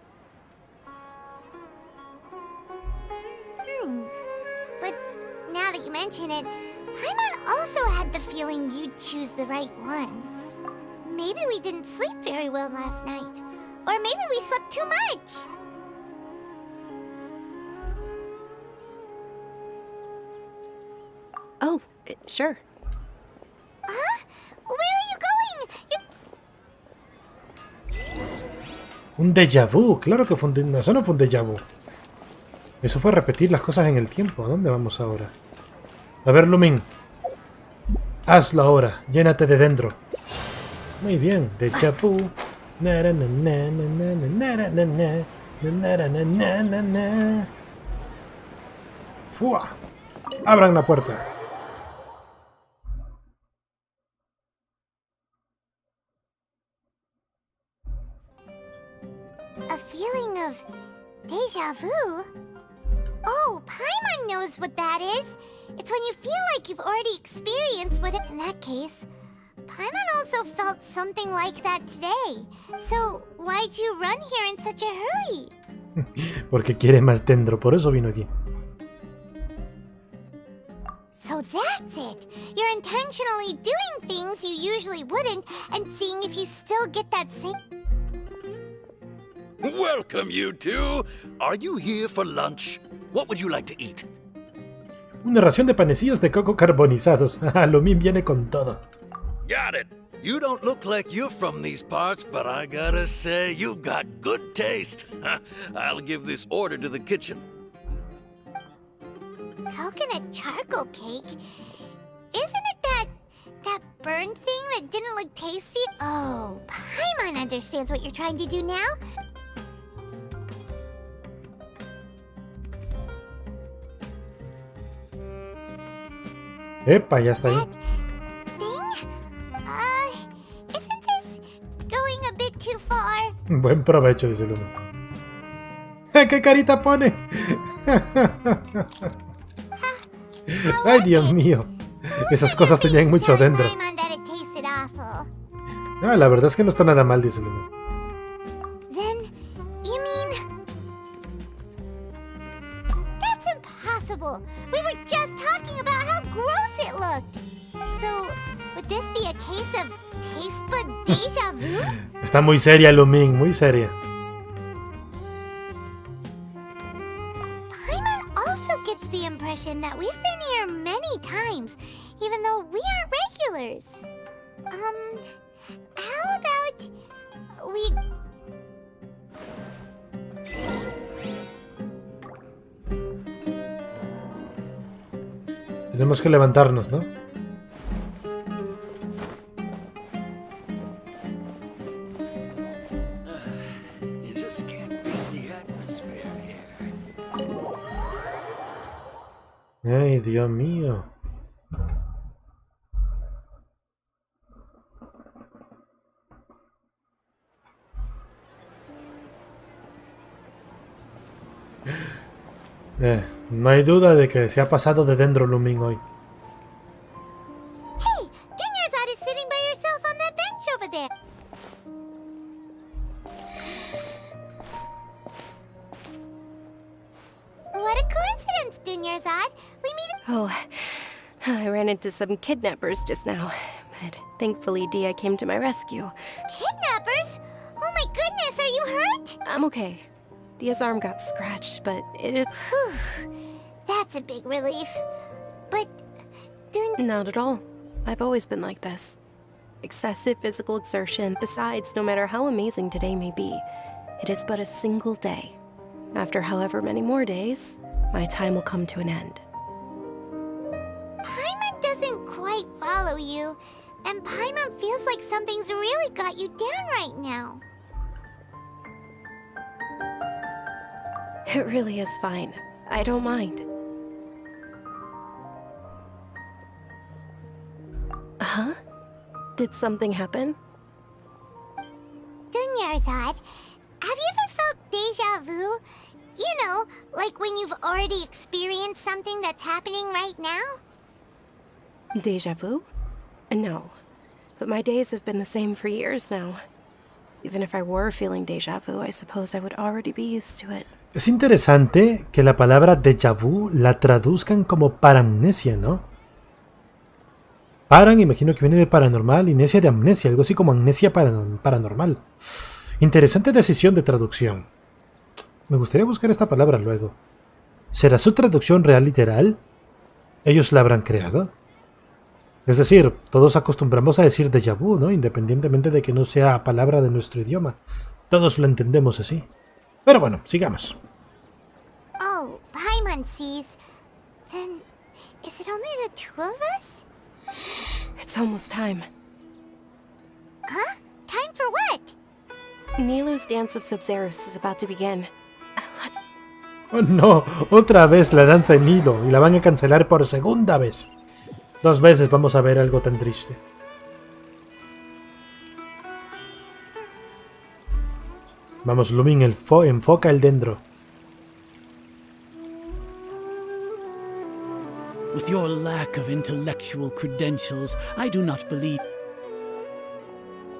Speaker 1: But now that you mention it, Paimon also had the feeling you'd choose the right one. Maybe we didn't sleep very well last night. Or maybe we slept too much.
Speaker 4: Oh, sure.
Speaker 1: Huh? Where are you going?
Speaker 2: Un déjà vu, claro que fue no, eso no fue un déjà vu. Eso fue repetir las cosas en el tiempo. ¿A dónde vamos ahora? A ver, Lumin. Hazlo ahora, llénate de dentro. Muy bien, déjà vu. ¡Fua! Abran la puerta.
Speaker 1: A feeling of déjà vu? Oh, Paimon knows what that is. It's when you feel like you've already experienced what in that case. Paimon also felt something like that today. So, why'd you run here in such a hurry?
Speaker 2: Porque quiere más dentro, por eso vino aquí.
Speaker 1: So that's it. You're intentionally doing things you usually wouldn't and seeing if you still get that same...
Speaker 14: Welcome, you two. Are you here for lunch? What would you like to eat?
Speaker 2: Una ración de panecillos de coco carbonizados. Lumin viene con todo.
Speaker 14: Got it. You don't look like you're from these parts, but I gotta say, you've got good taste. I'll give this order to the kitchen.
Speaker 1: Coconut charcoal cake? Isn't it that burned thing that didn't look tasty? Oh, Paimon understands what you're trying to do now.
Speaker 2: Epa, ya está ahí.
Speaker 1: Isn't this going a bit too far?
Speaker 2: Buen provecho, dice Lumin. ¿Qué carita pone? Ay, Dios mío. Esas cosas tenían mucho dentro. Ah, la verdad es que no está nada mal, dice Lumin.
Speaker 1: Then, you mean... That's impossible! We were just talking about how gross it looked! So, would this be a case of taste bud déjà vu?
Speaker 2: Está muy seria, Lumin, muy seria.
Speaker 1: Paimon also gets the impression that we've been here many times, even though we are regulars. How about we...
Speaker 2: Tenemos que levantarnos, ¿no?
Speaker 14: You just can't beat the atmosphere here.
Speaker 2: Ay, Dios mío. No hay duda de que se ha pasado de dentro Lumin hoy.
Speaker 1: Hey, Dinnersot is sitting by yourself on that bench over there. What a coincidence, Dinnersot. We meet...
Speaker 4: Oh, I ran into some kidnappers just now, but thankfully Dia came to my rescue.
Speaker 1: Kidnappers? Oh my goodness, are you hurt?
Speaker 4: I'm okay. Dia's arm got scratched, but it is...
Speaker 1: Whew. That's a big relief. But...
Speaker 4: Not at all. I've always been like this. Excessive physical exertion. Besides, no matter how amazing today may be, it is but a single day. After however many more days, my time will come to an end.
Speaker 1: Paimon doesn't quite follow you, and Paimon feels like something's really got you down right now.
Speaker 4: It really is fine. I don't mind. Huh? Did something happen?
Speaker 1: Dunyarzad, have you ever felt deja vu? You know, like when you've already experienced something that's happening right now?
Speaker 4: Deja vu? No. But my days have been the same for years now. Even if I were feeling deja vu, I suppose I would already be used to it.
Speaker 2: Es interesante que la palabra déjà vu la traduzcan como paramnesia, ¿no? Paran, imagino que viene de paranormal, y nesia de amnesia, algo así como amnesia paranormal. Interesante decisión de traducción. Me gustaría buscar esta palabra luego. ¿Será su traducción real literal? ¿Ellos la habrán creado? Es decir, todos acostumbramos a decir déjà vu, ¿no? Independientemente de que no sea palabra de nuestro idioma. Todos lo entendemos así. Pero bueno, sigamos.
Speaker 1: Oh, Paimon sees. Then, is it only the two of us?
Speaker 4: It's almost time.
Speaker 1: Huh? Time for what?
Speaker 4: Nilu's Dance of Sub-Zeros is about to begin.
Speaker 2: Oh no, otra vez la danza en Nilo y la van a cancelar por segunda vez. 2 veces vamos a ver algo tan triste. Vamos, Lumin, enfoca el Deendro.
Speaker 10: With your lack of intellectual credentials, I do not believe.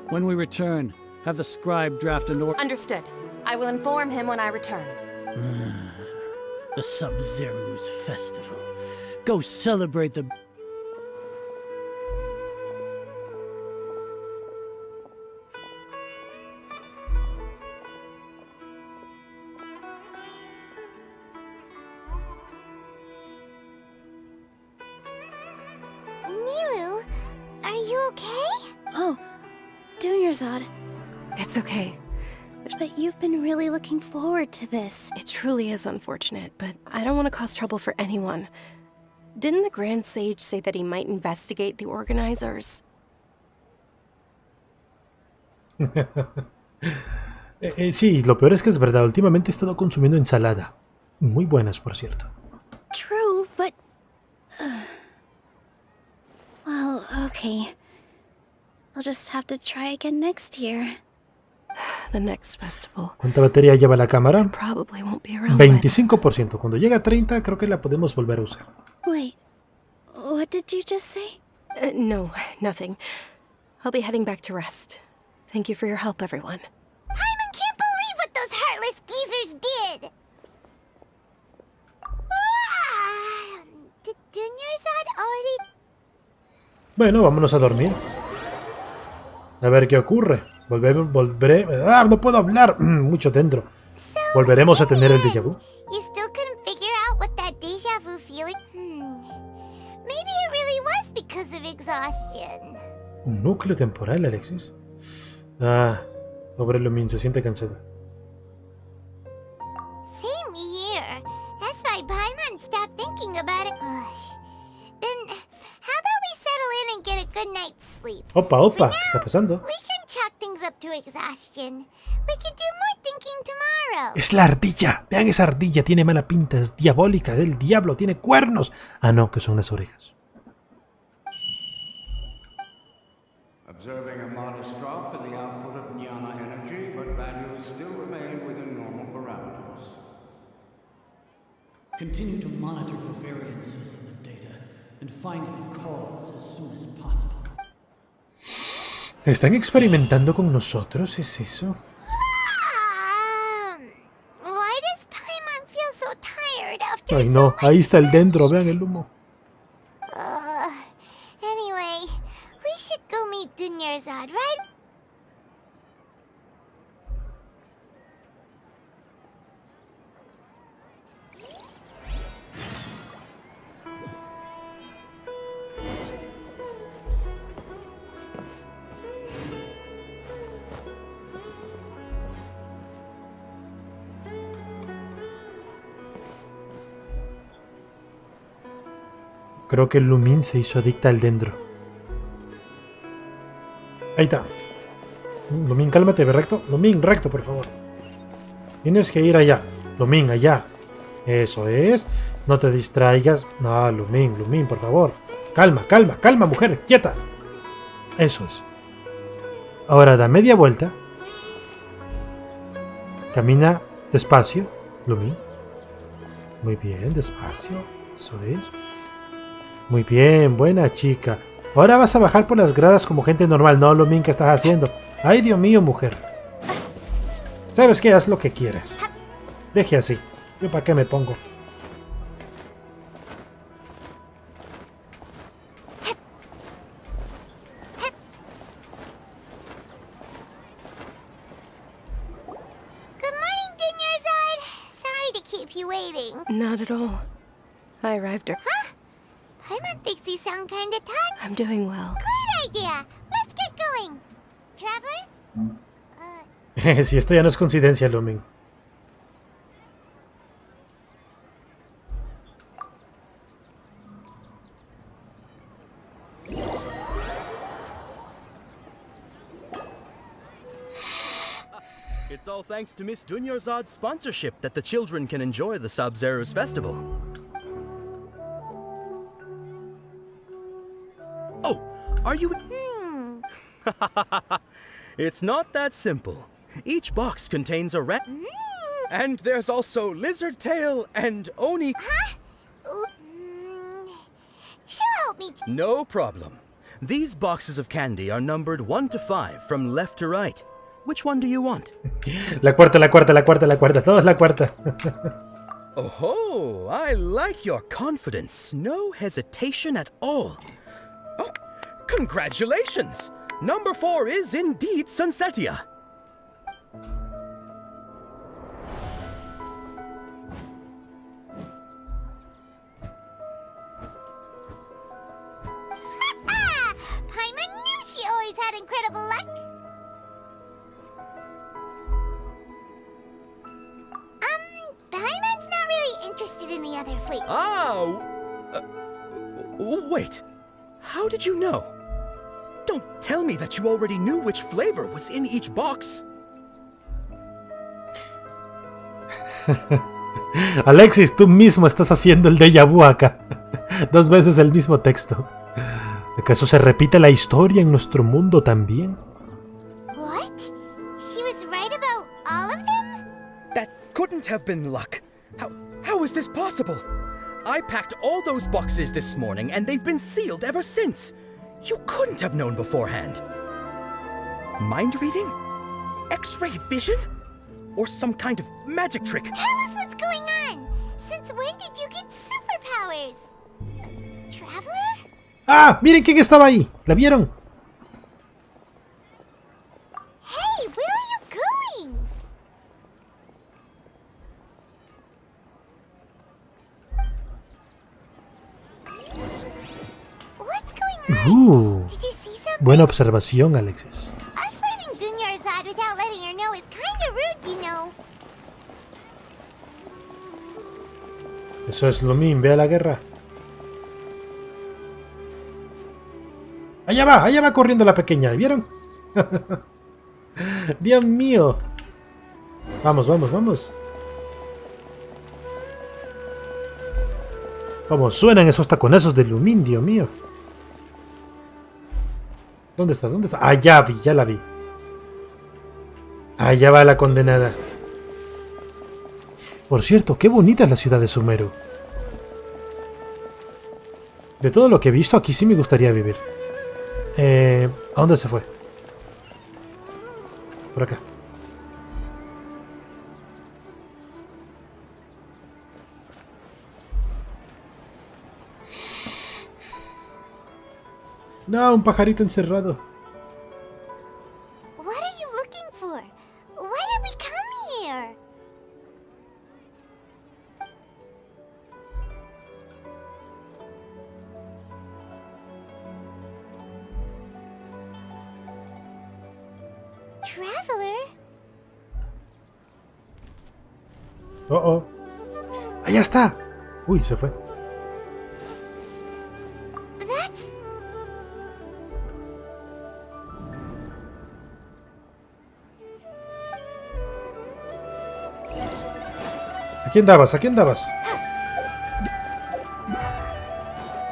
Speaker 10: When we return, have the scribe draft an order.
Speaker 11: Understood. I will inform him when I return.
Speaker 10: The Sub-Zero's festival. Go celebrate the...
Speaker 1: Nilu, are you okay?
Speaker 12: Oh, Dunyarzad.
Speaker 4: It's okay.
Speaker 12: But you've been really looking forward to this.
Speaker 4: It truly is unfortunate, but I don't want to cause trouble for anyone. Didn't the Grand Sage say that he might investigate the organizers?
Speaker 2: Sí, lo peor es que es verdad. Últimamente he estado consumiendo ensalada. Muy buenas, por cierto.
Speaker 12: True, but... well, okay. I'll just have to try again next year.
Speaker 4: The next festival.
Speaker 2: ¿Cuánta batería lleva la cámara?
Speaker 4: Probably won't be around
Speaker 2: 25%. Cuando llegue a 30, creo que la podemos volver a usar.
Speaker 12: Wait, what did you just say?
Speaker 4: No, nothing. I'll be heading back to rest. Thank you for your help, everyone.
Speaker 1: Paimon can't believe what those heartless geezers did! Did Dunyarzad already...
Speaker 2: Bueno, vámonos a dormir. A ver qué ocurre. Volveré... ¡Ah! ¡No puedo hablar! Mucho dentro. ¿Volveremos a tener el déjà vu?
Speaker 1: You still couldn't figure out what that deja vu feeling... Maybe it really was because of exhaustion.
Speaker 2: Un núcleo temporal, Alexis. Ah, pobre Lumin, se siente cansada.
Speaker 1: Same here. That's why Paimon stopped thinking about it. Then, how about we settle in and get a good night's sleep?
Speaker 2: Opa, opa, ¿qué está pasando?
Speaker 1: We can chalk things up to exhaustion. We could do more thinking tomorrow.
Speaker 2: ¡Es la ardilla! Vean esa ardilla, tiene mala pinta, es diabólica, del diablo, tiene cuernos. Ah, no, que son las orejas.
Speaker 13: Observing a modest drop in the output of Jnana energy, but values still remain within normal parameters.
Speaker 10: Continue to monitor for variances in the data and find the cause as soon as possible.
Speaker 2: ¿Están experimentando con nosotros? ¿Es eso?
Speaker 1: Why does Paimon feel so tired after
Speaker 2: Ay no, ahí está el Deendro, vean el humo.
Speaker 1: Anyway, we should go meet Dunyarzad, right?
Speaker 2: Creo que Lumin se hizo adicta al Deendro. Ahí está. Lumin, cálmate, ve recto. Lumin, recto, por favor. Tienes que ir allá. Lumin, allá. Eso es. No te distraigas. No, Lumin, por favor. Calma, calma, calma, mujer. Quieta. Eso es. Ahora da media vuelta. Camina despacio, Lumin. Muy bien, despacio. Eso es. Muy bien, buena chica. Ahora vas a bajar por las gradas como gente normal. No, Lumin, ¿qué estás haciendo? Ay, Dios mío, mujer. ¿Sabes qué? Haz lo que quieras. Deje así. ¿Yo para qué me pongo?
Speaker 4: Not at all. I arrived early.
Speaker 1: Huh? Paimon thinks you sound kinda tired.
Speaker 4: I'm doing well.
Speaker 1: Great idea! Let's get going! Traveler?
Speaker 2: Si esto ya no es coincidencia, Lumin.
Speaker 8: It's all thanks to Miss Dunyarzad's sponsorship that the children can enjoy the Sub-Zero's festival. Oh, are you... It's not that simple. Each box contains a rat... And there's also Lizard Tail and Oni...
Speaker 1: Huh? She'll help me...
Speaker 8: No problem. These boxes of candy are numbered 1 to 5 from left to right. Which one do you want?
Speaker 2: La cuarta, la cuarta, la cuarta, la cuarta. Todas la cuarta.
Speaker 8: Oh, I like your confidence. No hesitation at all. Oh, congratulations! Number 4 is indeed Sunsetia.
Speaker 1: Paimon knew she always had incredible luck. Paimon's not really interested in the other flavors.
Speaker 8: Oh! Wait. How did you know? Don't tell me that you already knew which flavor was in each box.
Speaker 2: Alexis, tú mismo estás haciendo el déjà vu acá. 2 veces el mismo texto. ¿Acaso se repite la historia en nuestro mundo también?
Speaker 1: What? She was right about all of them?
Speaker 8: That couldn't have been luck. How is this possible? I packed all those boxes this morning and they've been sealed ever since. You couldn't have known beforehand. Mind reading? X-ray vision? Or some kind of magic trick?
Speaker 1: Tell us what's going on! Since when did you get superpowers? Traveler?
Speaker 2: ¡Ah! ¡Miren quién estaba ahí! ¿La vieron?
Speaker 1: Hey, where are you going? What's going on? Did you see something?
Speaker 2: Buena observación, Alexis.
Speaker 1: Us leaving Dunyarzad without letting her know is kinda rude, you know.
Speaker 2: Eso es Lumin, ve a la guerra. Allá va corriendo la pequeña, ¿vieron? Dios mío. Vamos, vamos, vamos. ¿Cómo suenan esos taconazos de Lumin, Dios mío? ¿Dónde está? ¿Dónde está? Ah, ya vi, ya la vi. Allá va la condenada. Por cierto, qué bonita es la ciudad de Sumeru. De todo lo que he visto, aquí sí me gustaría vivir. ¿A dónde se fue? Por acá. No, un pajarito encerrado.
Speaker 1: What are you looking for? Why did we come here? Traveler?
Speaker 2: Oh, oh. Allá está. Uy, se fue. Aquí andabas, aquí andabas.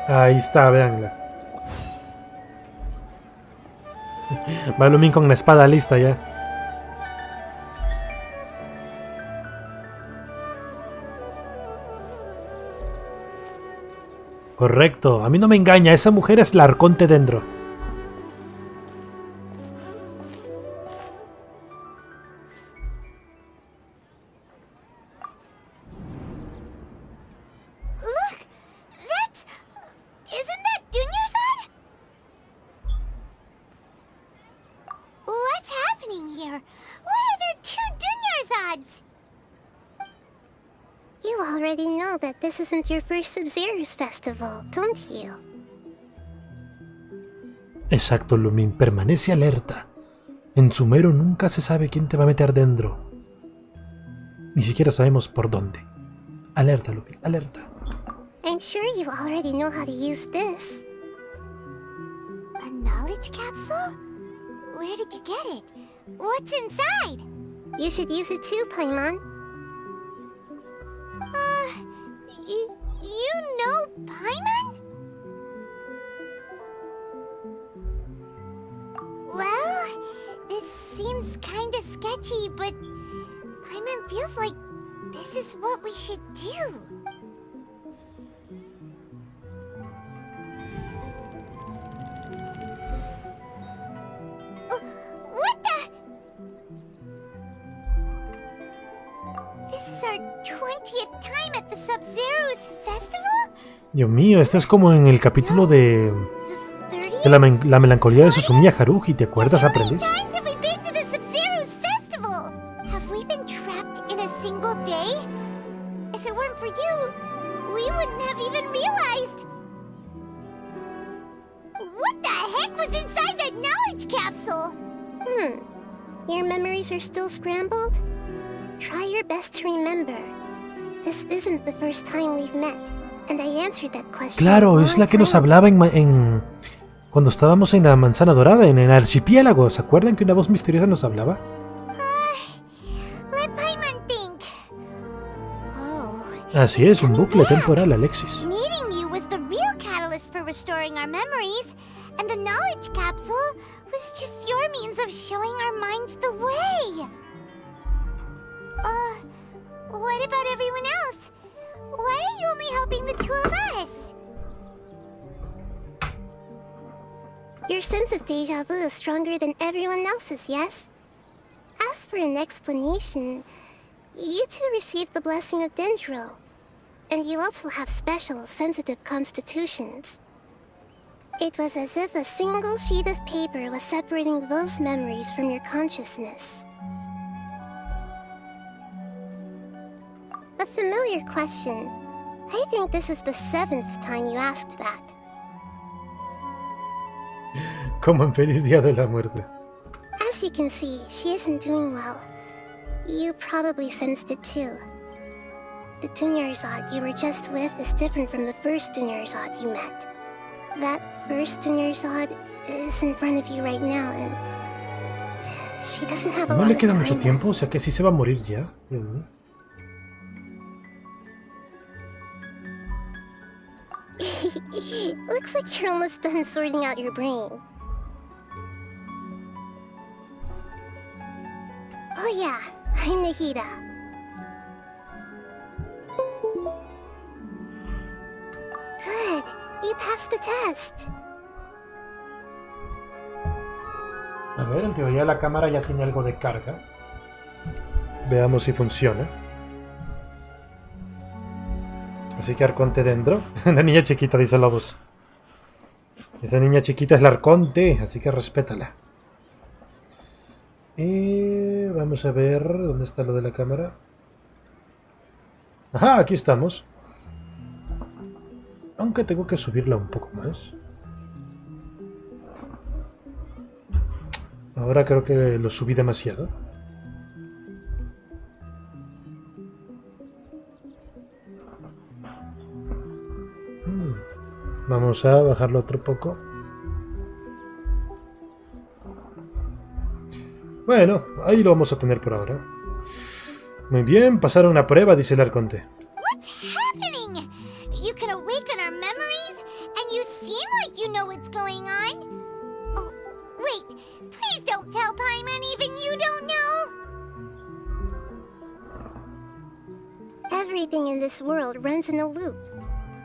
Speaker 2: Ahí está, véanla. Va Lumin con la espada lista ya. Correcto, a mí no me engaña, esa mujer es la arconte Deeendro.
Speaker 1: Look! That's... Isn't that Dunyarzad? What's happening here? Why are there 2 Dunyarzads? You already know that this isn't your first Sub-Zero's festival, don't you?
Speaker 2: Exacto, Lumin, permanece alerta. En Sumero nunca se sabe quién te va a meter dentro. Ni siquiera sabemos por dónde. Alerta, Lumin, alerta.
Speaker 1: I'm sure you already know how to use this. A knowledge capsule? Where did you get it? What's inside? You should use it too, Paimon. You know Paimon? Well, this seems kinda sketchy, but Paimon feels like this is what we should do. What the? This is our 20th time at the Sub-Zero's festival?
Speaker 2: Dios mío, esto es como en el capítulo de la melancolía de Susumiya Haruhi. ¿Te acuerdas, aprendiz?
Speaker 1: Have we been to the Sub-Zero's festival? Have we been trapped in a single day? If it weren't for you, we wouldn't have even realized. What the heck was inside that knowledge capsule? Your memories are still scrambled? Try your best to remember. This isn't the first time we've met, and I answered that question.
Speaker 2: Claro, es la que nos hablaba cuando estábamos en la manzana dorada, en el archipiélago. ¿Se acuerdan que una voz misteriosa nos hablaba?
Speaker 1: Let Paimon think.
Speaker 2: Así es, un bucle temporal, Alexis.
Speaker 1: Meeting you was the real catalyst for restoring our memories, and the knowledge capsule was just your means of showing our minds the way. What about everyone else? Why are you only helping the 2 of us? Your sense of deja vu is stronger than everyone else's, yes? As for an explanation, you 2 received the blessing of Deeendro, and you also have special, sensitive constitutions. It was as if a single sheet of paper was separating those memories from your consciousness. A familiar question. I think this is the 7th time you asked that.
Speaker 2: Como en Feliz Día de la Muerte.
Speaker 1: As you can see, she isn't doing well. You probably sensed it too. The Dunyarzad you were just with is different from the first Dunyarzad you met. That first Dunyarzad is in front of you right now, and she doesn't have a
Speaker 2: No
Speaker 1: lot
Speaker 2: le
Speaker 1: of
Speaker 2: queda
Speaker 1: time
Speaker 2: mucho
Speaker 1: left.
Speaker 2: tiempo, o sea que sí se va a morir ya. Dios mío.
Speaker 1: Looks like you're almost done sorting out your brain. Oh yeah, I'm Nahida. Good, you passed the test.
Speaker 2: A ver, en teoría la cámara ya tiene algo de carga. Veamos si funciona. Así que Arconte Deeendro. Una niña chiquita, dice Lobos. Esa niña chiquita es la Arconte, así que respétala. Y vamos a ver dónde está lo de la cámara. Ajá, aquí estamos. Aunque tengo que subirla un poco más. Ahora creo que lo subí demasiado. Vamos a bajarlo otro poco. Bueno, ahí lo vamos a tener por ahora. Muy bien, pasaron una prueba, dice el arconte.
Speaker 1: What's happening? You can awaken our memories, and you seem like you know what's going on. Oh, wait. Please don't tell Paimon even you don't know.
Speaker 15: Everything in this world runs in a loop.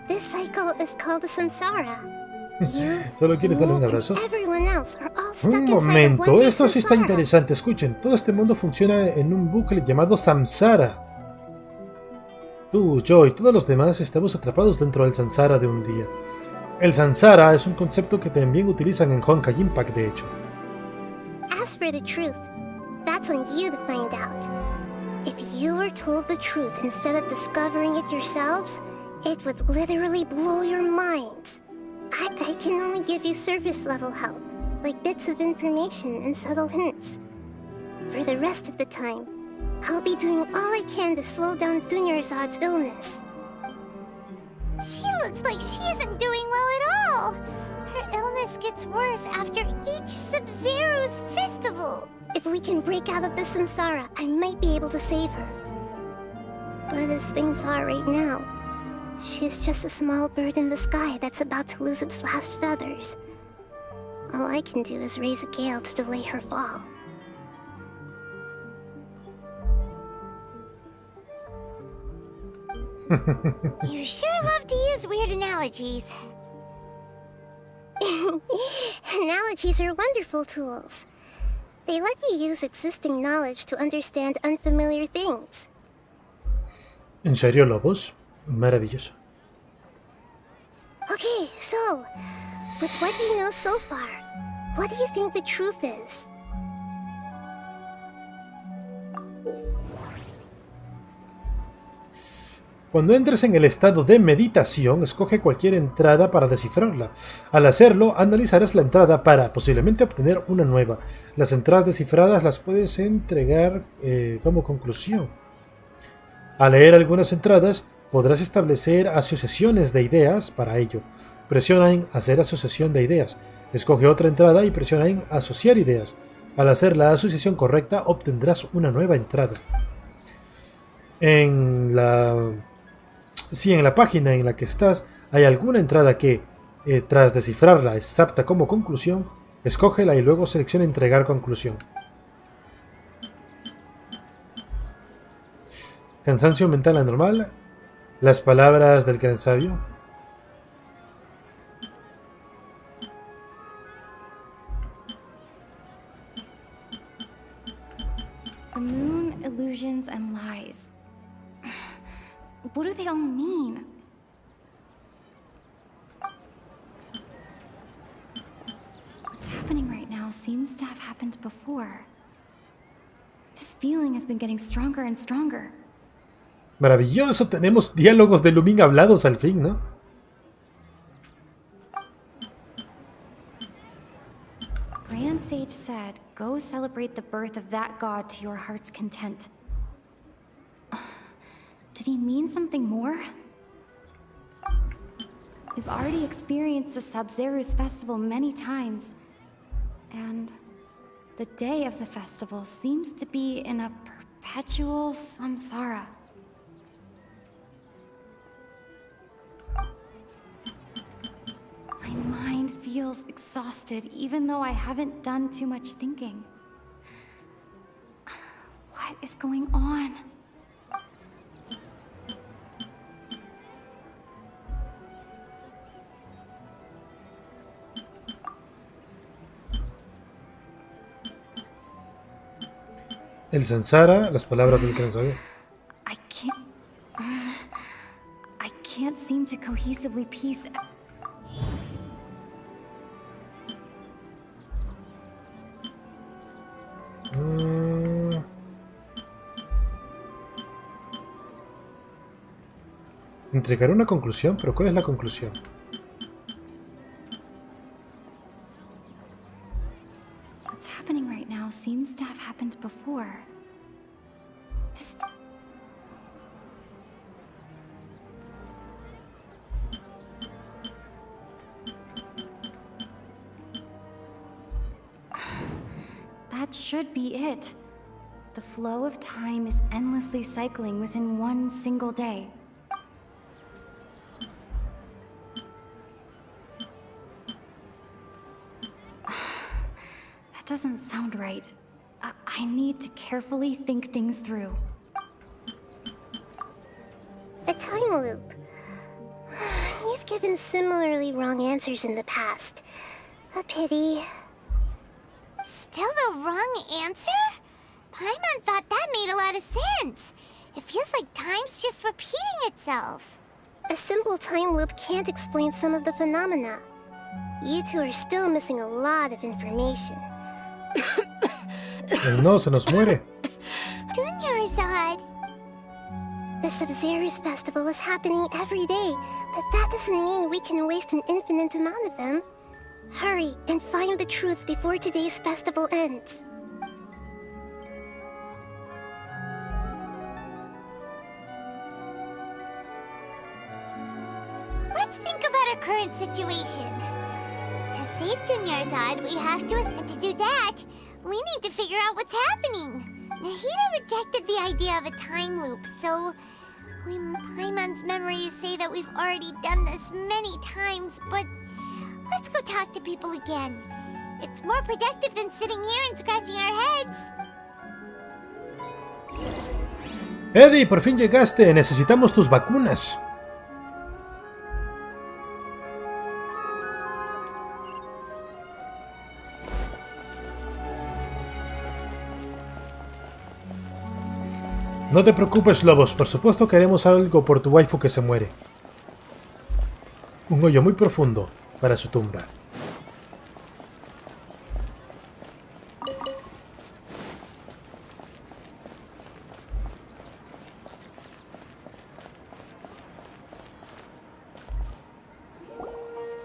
Speaker 15: This cycle is called the samsara.
Speaker 2: Solo quieres darle un abrazo.
Speaker 15: Everyone else are all stuck
Speaker 2: Un
Speaker 15: inside of
Speaker 2: momento,
Speaker 15: one big
Speaker 2: esto sí está
Speaker 15: samsara.
Speaker 2: interesante. Escuchen, todo este mundo funciona en un bucle llamado samsara. Tú, yo y todos los demás estamos atrapados dentro del samsara de un día. El samsara es un concepto que también utilizan en Honkai Impact, de hecho.
Speaker 15: As for the truth, that's on you to find out. If you were told the truth instead of discovering it yourselves, it would literally blow your minds. I can only give you surface level help, like bits of information and subtle hints. For the rest of the time, I'll be doing all I can to slow down Dunyarzad's illness.
Speaker 1: She looks like she isn't doing well at all. Her illness gets worse after each Sub-Zero's festival.
Speaker 15: If we can break out of the samsara, I might be able to save her. But as things are right now, she's just a small bird in the sky that's about to lose its last feathers. All I can do is raise a gale to delay her fall.
Speaker 1: You sure love to use weird analogies.
Speaker 15: Analogies are wonderful tools. They let you use existing knowledge to understand unfamiliar things.
Speaker 2: ¿En serio, Lobos? Maravilloso.
Speaker 15: Okay, so, with what you know so far, what do you think the truth is?
Speaker 2: Cuando entres en el estado de meditación, escoge cualquier entrada para descifrarla. Al hacerlo, analizarás la entrada para posiblemente obtener una nueva. Las entradas descifradas las puedes entregar como conclusión. Al leer algunas entradas, podrás establecer asociaciones de ideas para ello. Presiona en Hacer asociación de ideas. Escoge otra entrada y presiona en Asociar ideas. Al hacer la asociación correcta, obtendrás una nueva entrada. Si en la página en la que estás hay alguna entrada que, tras descifrarla, es apta como conclusión, escógela y luego selecciona Entregar conclusión. Cansancio mental anormal. Las palabras del gran sabio.
Speaker 16: The moon, illusions, and lies. What do they all mean? What's happening right now seems to have happened before. This feeling has been getting stronger and stronger.
Speaker 2: Maravilloso, tenemos diálogos de Lumin hablados al fin, ¿no?
Speaker 16: Grand Sage said, go celebrate the birth of that god to your heart's content. Did he mean something more? We've already experienced the Sub-Zero's festival many times. And the day of the festival seems to be in a perpetual samsara. My mind feels exhausted, even though I haven't done too much thinking. What is going on?
Speaker 2: El Sansara, las palabras del gran sabio.
Speaker 16: I can't seem to cohesively piece.
Speaker 2: Entregar una conclusión, pero ¿cuál es la conclusión?
Speaker 16: What's happening right now seems to have happened before. This... That should be it. the flow of time is endlessly cycling within one single day. That doesn't sound right. I need to carefully think things through.
Speaker 15: A time loop. You've given similarly wrong answers in the past. A pity.
Speaker 1: Still the wrong answer? Paimon thought that made a lot of sense. It feels like time's just repeating itself.
Speaker 15: A simple time loop can't explain some of the phenomena. You two are still missing a lot of information.
Speaker 2: No, se nos muere.
Speaker 1: Dunyarzad.
Speaker 15: The Sub-Zero's festival is happening every day, but that doesn't mean we can waste an infinite amount of them. Hurry and find the truth before today's festival ends.
Speaker 1: Let's think about our current situation. To save Dunyarzad, we have to... And to do that, we need to figure out what's happening. Nahida rejected the idea of a time loop, so... Paimon's memories say that we've already done this many times, but... Let's go talk to people again. It's more productive than sitting here and scratching our heads.
Speaker 2: Eddie, por fin llegaste. Necesitamos tus vacunas. No te preocupes, Lobos. Por supuesto que haremos algo por tu waifu que se muere. Un hoyo muy profundo para su tumba.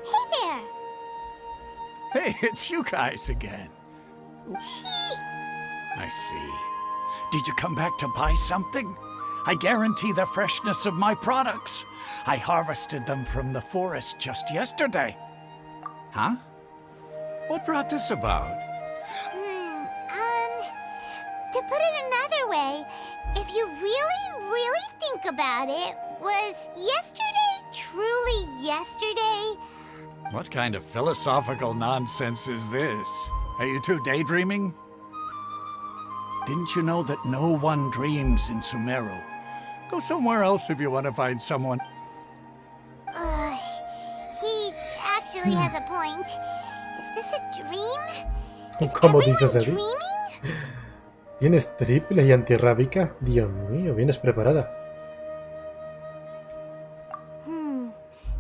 Speaker 1: Hey there!
Speaker 7: Hey, it's you guys again. I see. Did you come back to buy something? I guarantee the freshness of my products. I harvested them from the forest just yesterday. Huh? What brought this about?
Speaker 1: To put it another way, if you really think about it, was yesterday truly yesterday?
Speaker 7: What kind of philosophical nonsense is this? Are you two daydreaming? Didn't you know that no one dreams in Sumeru? Go somewhere else if you want to find someone.
Speaker 1: He actually has a point. Is this a dream?
Speaker 2: ¿Cómo dices, Eddie?
Speaker 1: Dreaming?
Speaker 2: ¿Tienes triple y antirrábica? Dios mío, vienes preparada.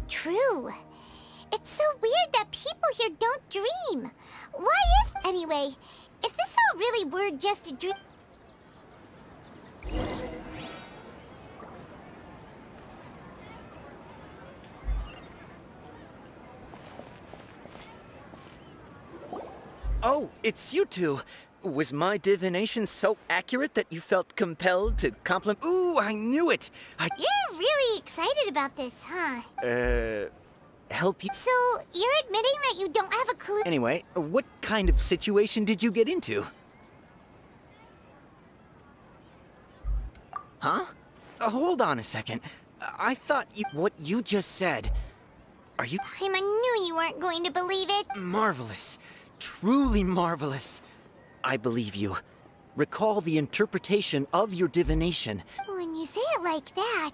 Speaker 1: True. It's so weird that people here don't dream. Why is... Anyway, if this all really were just a dream...
Speaker 6: Oh, it's you two. Was my divination so accurate that you felt compelled to compliment? Ooh, I knew it!
Speaker 1: You're really excited about this, huh?
Speaker 6: Help you?
Speaker 1: So, you're admitting that you don't have a clue?
Speaker 6: Anyway, what kind of situation did you get into? Huh? Hold on a second. I thought what you just said... Are you...
Speaker 1: I knew you weren't going to believe it.
Speaker 6: Marvelous. Truly marvelous. I believe you. Recall the interpretation of your divination.
Speaker 1: When you say it like that,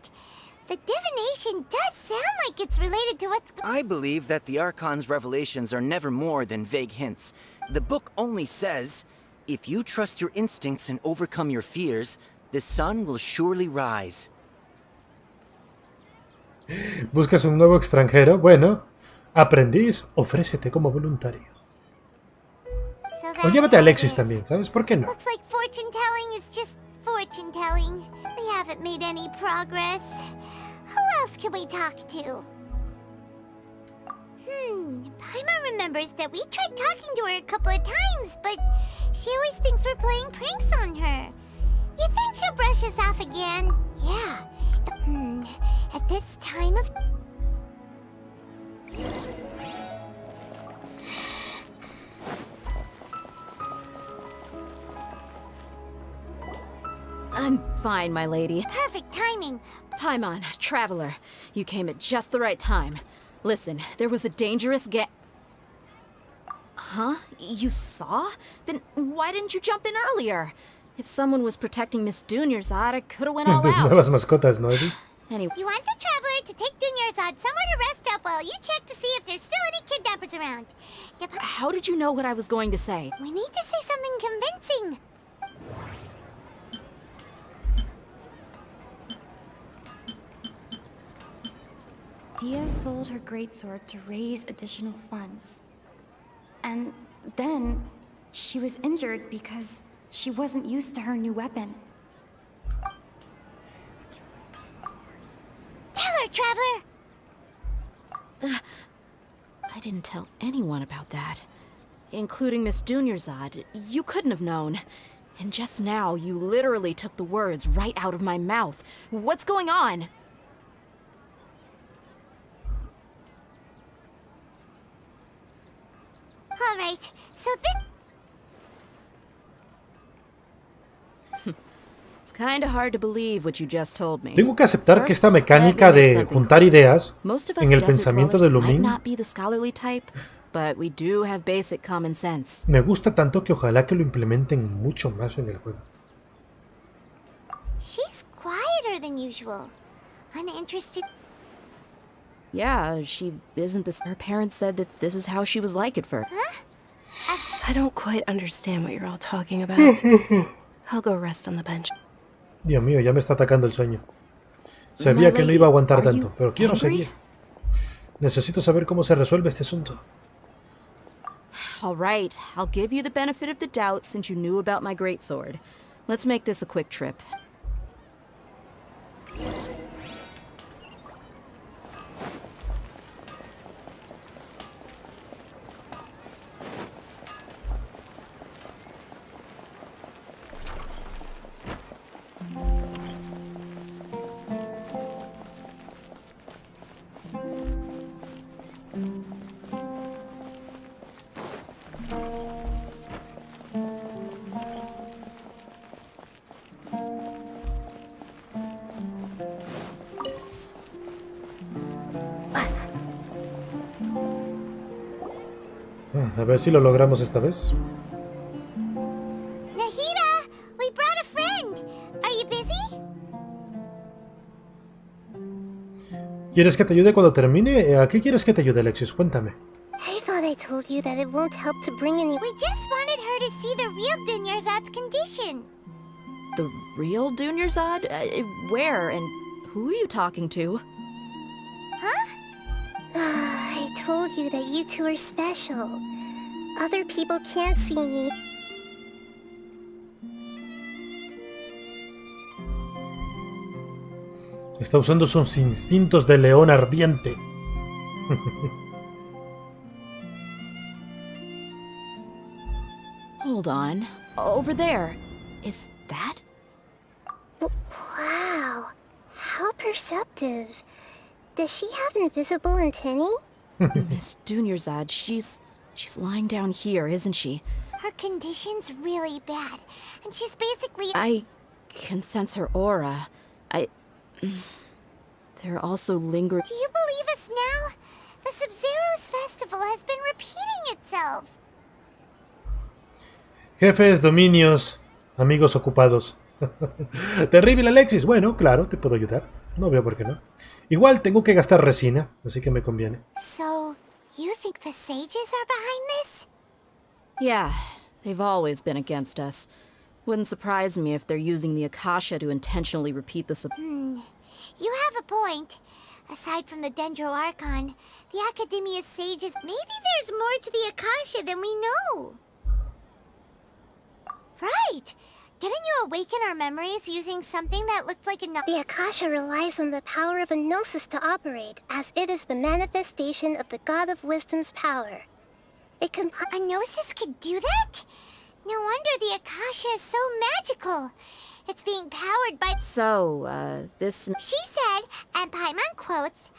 Speaker 1: the divination does sound like it's related to what's
Speaker 6: I believe that the Archon's revelations are never more than vague hints. The book only says, if you trust your instincts and overcome your fears, the sun will surely rise.
Speaker 2: ¿Buscas un nuevo extranjero? Bueno, aprendiz, ofrécete como voluntario. O llévate a Alexis también, ¿sabes? ¿Por qué no?
Speaker 1: Looks like fortune telling is just fortune telling. We haven't made any progress. Who else can we talk to? Paimon remembers that we tried talking to her a couple of times, but she always thinks we're playing pranks on her. You think she'll brush us off again? Yeah. At this time of...
Speaker 5: I'm fine, my lady.
Speaker 1: Perfect timing.
Speaker 5: Paimon, traveler, you came at just the right time. Listen, there was a dangerous Huh? You saw? Then why didn't you jump in earlier? If someone was protecting Miss Dunyarzad, I could have went all out.
Speaker 2: Nuevas mascotas, ¿no, Eddie?
Speaker 5: Anyway.
Speaker 1: You want the traveler to take Dunyarzad somewhere to rest up while you check to see if there's still any kidnappers around.
Speaker 5: How did you know what I was going to say?
Speaker 1: We need to say something convincing.
Speaker 16: Dia sold her greatsword to raise additional funds. And then she was injured because she wasn't used to her new weapon.
Speaker 1: Tell her, traveler!
Speaker 5: I didn't tell anyone about that. Including Miss Dunyarzad. You couldn't have known. And just now, you literally took the words right out of my mouth. What's going on?
Speaker 1: All right, so
Speaker 5: It's kind of hard to believe what you just told me.
Speaker 2: Tengo que aceptar que esta mecánica de juntar ideas en el pensamiento de Lumin
Speaker 5: But we do have basic common sense.
Speaker 2: me gusta tanto que ojalá que lo implementen mucho más en el juego.
Speaker 1: she's quieter than usual. Uninterested.
Speaker 5: Yeah, she isn't this. Her parents said that this is how she was like at first.
Speaker 4: I don't quite understand what you're all talking about. I'll go rest on the bench.
Speaker 2: Dios mío, ya me está atacando el sueño. Sabía que no iba a aguantar tanto, pero quiero seguir. Necesito saber cómo se resuelve este asunto.
Speaker 5: All right, I'll give you the benefit of the doubt since you knew about my greatsword. Let's make this a quick trip.
Speaker 2: A ver si lo logramos esta vez.
Speaker 1: Nahida, we brought a friend. Are you busy?
Speaker 2: ¿Quieres que te ayude cuando termine? ¿A qué quieres que te ayude, Alexis? Cuéntame.
Speaker 15: I thought I told you that it won't help to bring any.
Speaker 1: We just wanted her to see the real Dunyarzad's condition.
Speaker 5: The real Dunyarzad? Where and who are you talking to?
Speaker 1: Huh?
Speaker 15: I told you that you two are special. Other people can't see me.
Speaker 2: Está usando sus instintos de león ardiente.
Speaker 5: Hold on. Over there. Is that?
Speaker 15: Wow. How perceptive. Does she have invisible antennae?
Speaker 5: Miss Dunyarzad, she's lying down here, isn't she?
Speaker 1: Her condition's really bad, and she's basically...
Speaker 5: I can sense her aura. There are also lingering...
Speaker 1: Do you believe us now? The Sub-Zero's festival has been repeating itself.
Speaker 2: Jefes, dominios, amigos ocupados. Terrible, Alexis. Bueno, claro, te puedo ayudar. No veo por qué no. Igual tengo que gastar resina, así que me conviene.
Speaker 1: So, you think the sages are behind this?
Speaker 5: Yeah, they've always been against us. Wouldn't surprise me if they're using the Akasha to intentionally repeat the
Speaker 1: You have a point. Aside from the Deeendro Archon, the Academia's sages... Maybe there's more to the Akasha than we know. Right! Didn't you awaken our memories using something that looked like a...
Speaker 15: The Akasha relies on the power of a gnosis to operate, as it is the manifestation of the God of Wisdom's power. It can...
Speaker 1: A gnosis could do that? No wonder the Akasha is so magical. It's being powered by...
Speaker 5: So, this...
Speaker 1: She said, and Paimon quotes,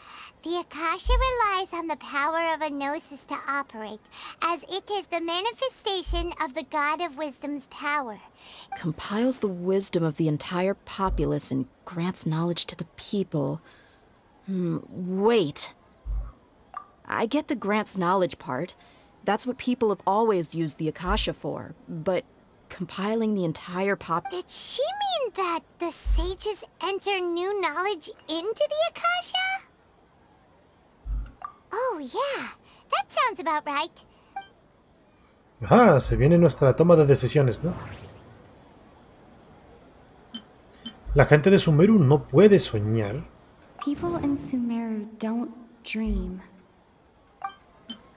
Speaker 1: The Akasha relies on the power of a gnosis to operate, as it is the manifestation of the God of Wisdom's power.
Speaker 5: Compiles the wisdom of the entire populace and grants knowledge to the people. Wait. I get the grants knowledge part. That's what people have always used the Akasha for. But compiling the entire
Speaker 1: Did she mean that the sages enter new knowledge into the Akasha? Oh, yeah. That sounds about right.
Speaker 2: Ajá, se viene nuestra toma de decisiones, ¿no? La gente de Sumeru no puede soñar.
Speaker 16: People in Sumeru don't dream.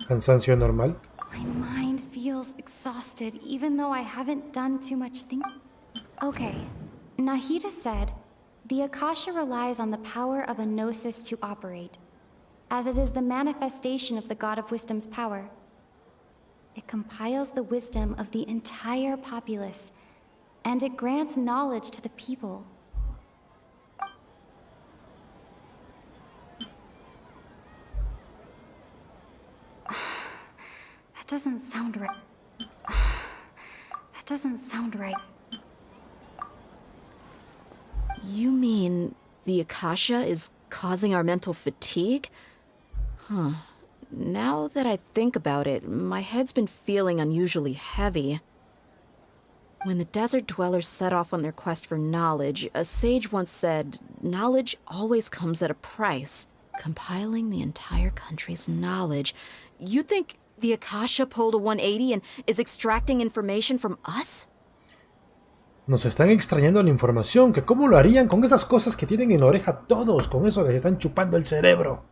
Speaker 2: Cansancio normal.
Speaker 16: My mind feels exhausted even though I haven't done too much thinking. Okay, Nahida said, the Akasha relies on the power of a gnosis to operate, as it is the manifestation of the God of Wisdom's power. It compiles the wisdom of the entire populace, and it grants knowledge to the people. That doesn't sound right. That doesn't sound right.
Speaker 5: You mean the Akasha is causing our mental fatigue? Huh. Now that I think about it, my head's been feeling unusually heavy. When the desert dwellers set off on their quest for knowledge, a sage once said, knowledge always comes at a price. Compiling the entire country's knowledge. You think the Akasha pulled a 180 and is extracting information from us?
Speaker 2: Nos están extrayendo la información, que cómo lo harían con esas cosas que tienen en la oreja todos, con eso les están chupando el cerebro.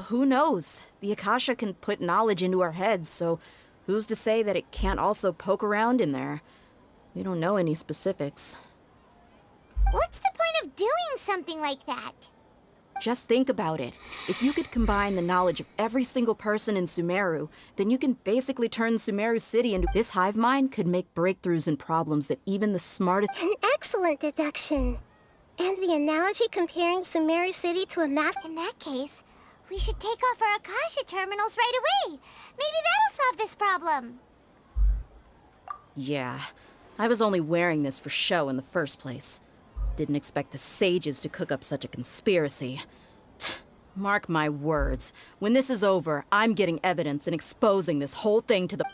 Speaker 5: Who knows? The Akasha can put knowledge into our heads, so who's to say that it can't also poke around in there? We don't know any specifics.
Speaker 1: What's the point of doing something like that?
Speaker 5: Just think about it. If you could combine the knowledge of every single person in Sumeru, then you can basically turn Sumeru City into... This hive mind could make breakthroughs in problems that even the smartest...
Speaker 15: An excellent deduction. And the analogy comparing Sumeru City to a mass...
Speaker 1: In that case, we should take off our Akasha terminals right away. Maybe that'll solve this problem.
Speaker 5: Yeah, I was only wearing this for show in the first place. Didn't expect the sages to cook up such a conspiracy. Mark my words. When this is over, I'm getting evidence and exposing this whole thing to the...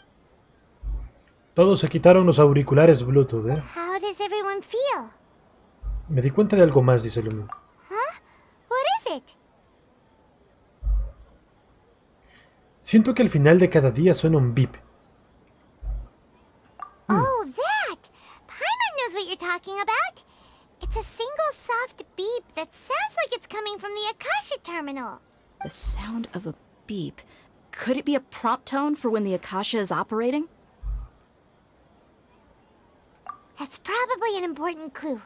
Speaker 2: Todos se quitaron los auriculares Bluetooth, ¿eh?
Speaker 1: How does everyone feel?
Speaker 2: Me di cuenta de algo más, dice Lumi.
Speaker 1: Huh? What is it?
Speaker 2: Siento que al final de cada día suena un beep.
Speaker 1: Oh, that! Paimon knows what you're talking about. It's a single soft beep that sounds like it's coming from the Akasha terminal.
Speaker 5: The sound of a beep. Could it be a prompt tone for when the Akasha is operating?
Speaker 1: That's probably an important clue.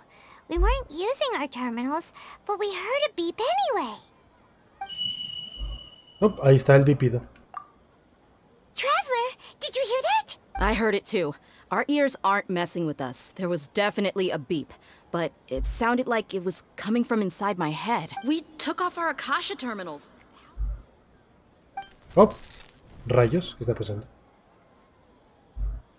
Speaker 1: We weren't using our terminals, but we heard a beep anyway.
Speaker 2: Oh, ahí está el bipido.
Speaker 1: Traveler, did you hear that?
Speaker 5: I heard it too. Our ears aren't messing with us. There was definitely a beep, but it sounded like it was coming from inside my head. We took off our Akasha terminals.
Speaker 2: Oh, rayos, ¿qué está pasando?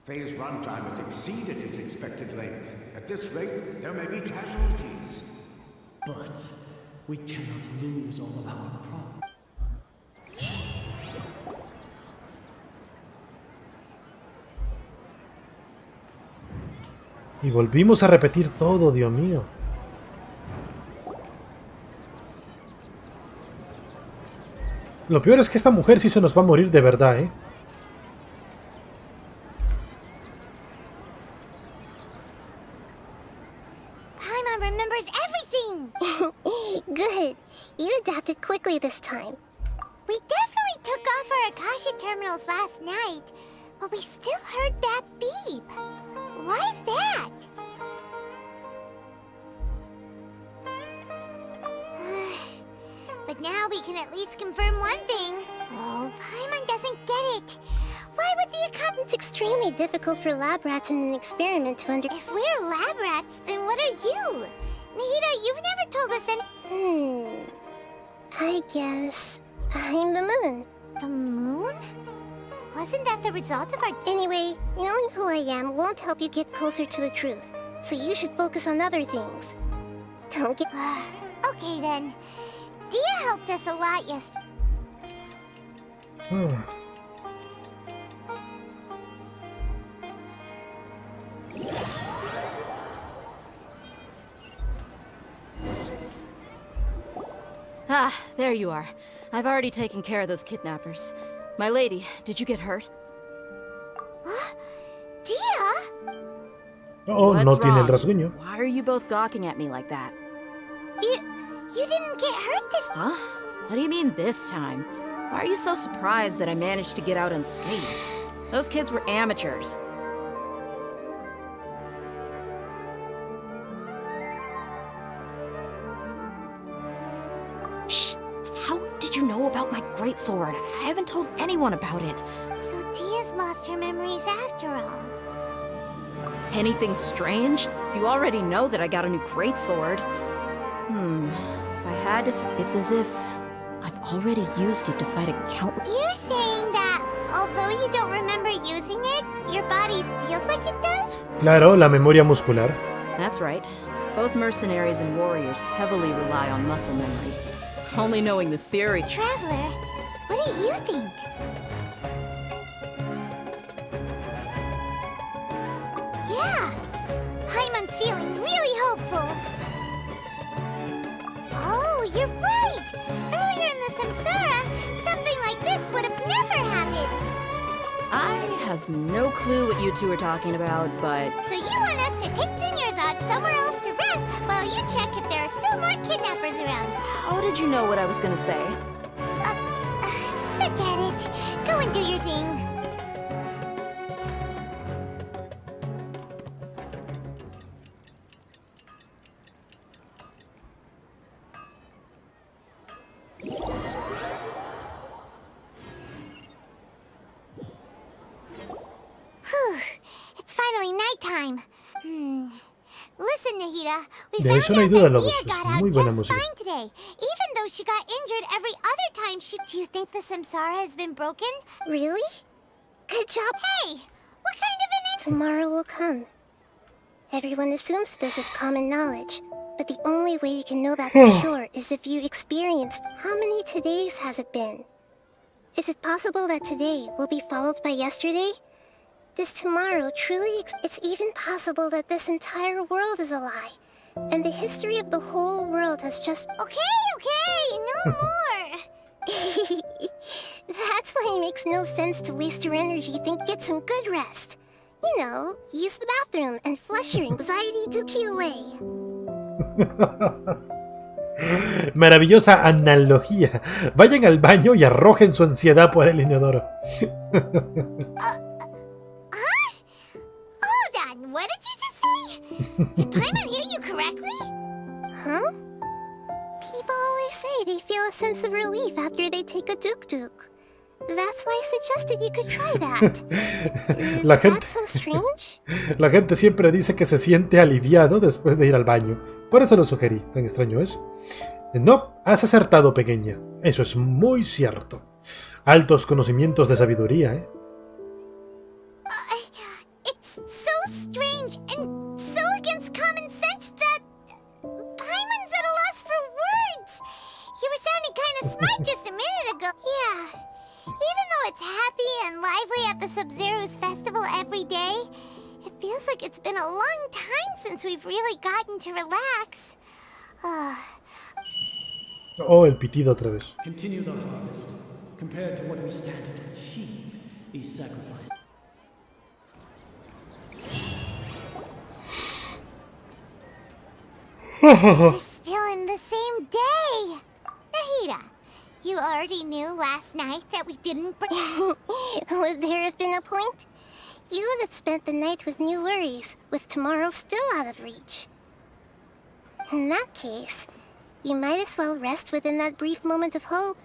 Speaker 13: Phase runtime has exceeded its expected length. At this rate, there may be casualties.
Speaker 10: But we cannot lose all of our property.
Speaker 2: Y volvimos a repetir todo, Dios mío. Lo peor es que esta mujer sí se nos va a morir de verdad, ¿eh?
Speaker 1: Paimon remembers everything!
Speaker 15: Good. You adapted quickly this time.
Speaker 1: We definitely took off our Akasha terminals last night, but we still heard that beep. Why is that? But now we can at least confirm one thing. Oh, Paimon doesn't get it. Why would the Akasha...
Speaker 15: It's extremely difficult for lab rats in an experiment to
Speaker 1: If we're lab rats, then what are you? Nahida, you've never told us any...
Speaker 15: I guess I'm the moon.
Speaker 1: The moon? Wasn't that the result of our...
Speaker 15: Anyway, knowing who I am won't help you get closer to the truth, so you should focus on other things. Don't get...
Speaker 1: Okay then. Dia helped us a lot yesterday.
Speaker 5: Ah, there you are. I've already taken care of those kidnappers. My lady, did you get hurt?
Speaker 1: Dia?
Speaker 2: Oh,
Speaker 5: What's
Speaker 2: no tiene el
Speaker 5: wrong?
Speaker 2: rasguño.
Speaker 5: Why are you both gawking at me like that?
Speaker 1: You didn't get hurt this...
Speaker 5: Huh? What do you mean this time? Why are you so surprised that I managed to get out unscathed? Those kids were amateurs. Shh! How did you know about my greatsword? I haven't told anyone about it.
Speaker 1: So Dia's lost her memories after all.
Speaker 5: Anything strange? You already know that I got a new greatsword. If I had to... It's as if I've already used it to fight a countless...
Speaker 1: You're saying that, although you don't remember using it, your body feels like it does?
Speaker 2: Claro, la memoria muscular.
Speaker 5: That's right. Both mercenaries and warriors heavily rely on muscle memory. Only knowing the theory...
Speaker 1: Traveler, what do you think? Yeah, Paimon's feeling really hopeful. Oh, you're right! Earlier in the Samsara, something like this would have never happened.
Speaker 5: I have no clue what you two are talking about, but...
Speaker 1: So you want us to take Dunyarzad somewhere else to rest while you check if there are still more kidnappers around?
Speaker 5: How did you know what I was gonna say?
Speaker 1: Forget it. Go and do your thing. It's finally nighttime. Listen, Nahida, we
Speaker 2: De eso
Speaker 1: found
Speaker 2: no hay
Speaker 1: out
Speaker 2: duda,
Speaker 1: that
Speaker 2: Lobos.
Speaker 1: Dia
Speaker 2: Es
Speaker 1: got out
Speaker 2: muy buena
Speaker 1: just
Speaker 2: música.
Speaker 1: fine today, even though she got injured every other time. Do you think the Samsara has been broken?
Speaker 15: Really? Good job.
Speaker 1: Hey, what kind of an...
Speaker 15: Tomorrow will come. Everyone assumes this is common knowledge, but the only way you can know that for sure is if you experienced... How many todays has it been? Is it possible that today will be followed by yesterday? This tomorrow truly... It's even possible that this entire world is a lie, and the history of the whole world has just...
Speaker 1: Okay, no more.
Speaker 15: That's why it makes no sense to waste your energy. Get some good rest. You know, use the bathroom and flush your anxiety dookie away.
Speaker 2: Maravillosa analogía. Vayan al baño y arrojen su ansiedad por el inodoro.
Speaker 1: Hold on, what did you just say? Did Paimon hear you correctly?
Speaker 15: Huh? People always say they feel a sense of relief after they take a duk-duk. That's why I suggested you could try that. Is that so strange?
Speaker 2: La gente siempre dice que se siente aliviado después de ir al baño. Por eso lo sugerí. ¿Tan extraño es? No, has acertado, pequeña. Eso es muy cierto. Altos conocimientos de sabiduría, ¿eh?
Speaker 1: It's so strange and so against common sense that Paimon's at a loss for words. You were sounding kind of smart just a minute ago. Yeah. Even though it's happy and lively at the Sub-Zero's festival every day, it feels like it's been a long time since we've really gotten to relax.
Speaker 2: Oh, el pitido otra vez.
Speaker 10: Continue the harvest. Compared to what we stand to achieve, these sacrifices.
Speaker 1: We're still in the same day. Nahida, you already knew last night that we didn't
Speaker 15: Would there have been a point? You would have spent the night with new worries, with tomorrow still out of reach. In that case, you might as well rest within that brief moment of hope.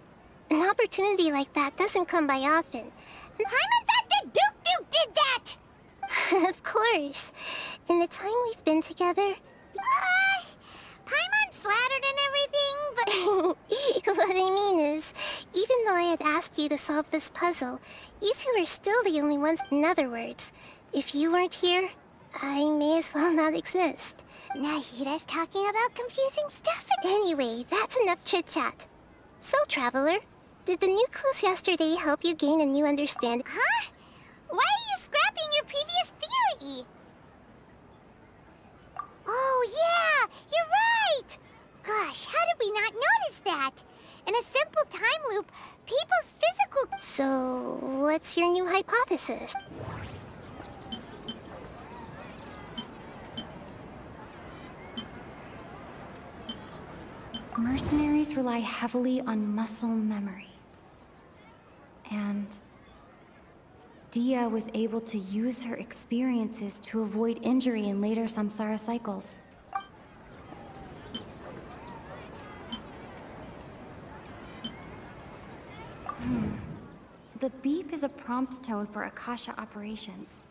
Speaker 15: An opportunity like that doesn't come by often.
Speaker 1: Paimon's at the Duke did that!
Speaker 15: Of course. In the time we've been together...
Speaker 1: Paimon's flattered and everything, but...
Speaker 15: What I mean is, even though I had asked you to solve this puzzle, you two are still the only ones. In other words, if you weren't here, I may as well not exist.
Speaker 1: Nahita's talking about confusing stuff.
Speaker 15: Anyway, that's enough chit-chat. So, Traveler, did the new clues yesterday help you gain a new understanding?
Speaker 1: Huh? Why are you scrapping your previous theory? Oh, yeah! You're right! Gosh, how did we not notice that? In a simple time loop, people's physical...
Speaker 15: So, what's your new hypothesis?
Speaker 16: Mercenaries rely heavily on muscle memory. And Dia was able to use her experiences to avoid injury in later samsara cycles. The beep is a prompt tone for Akasha operations.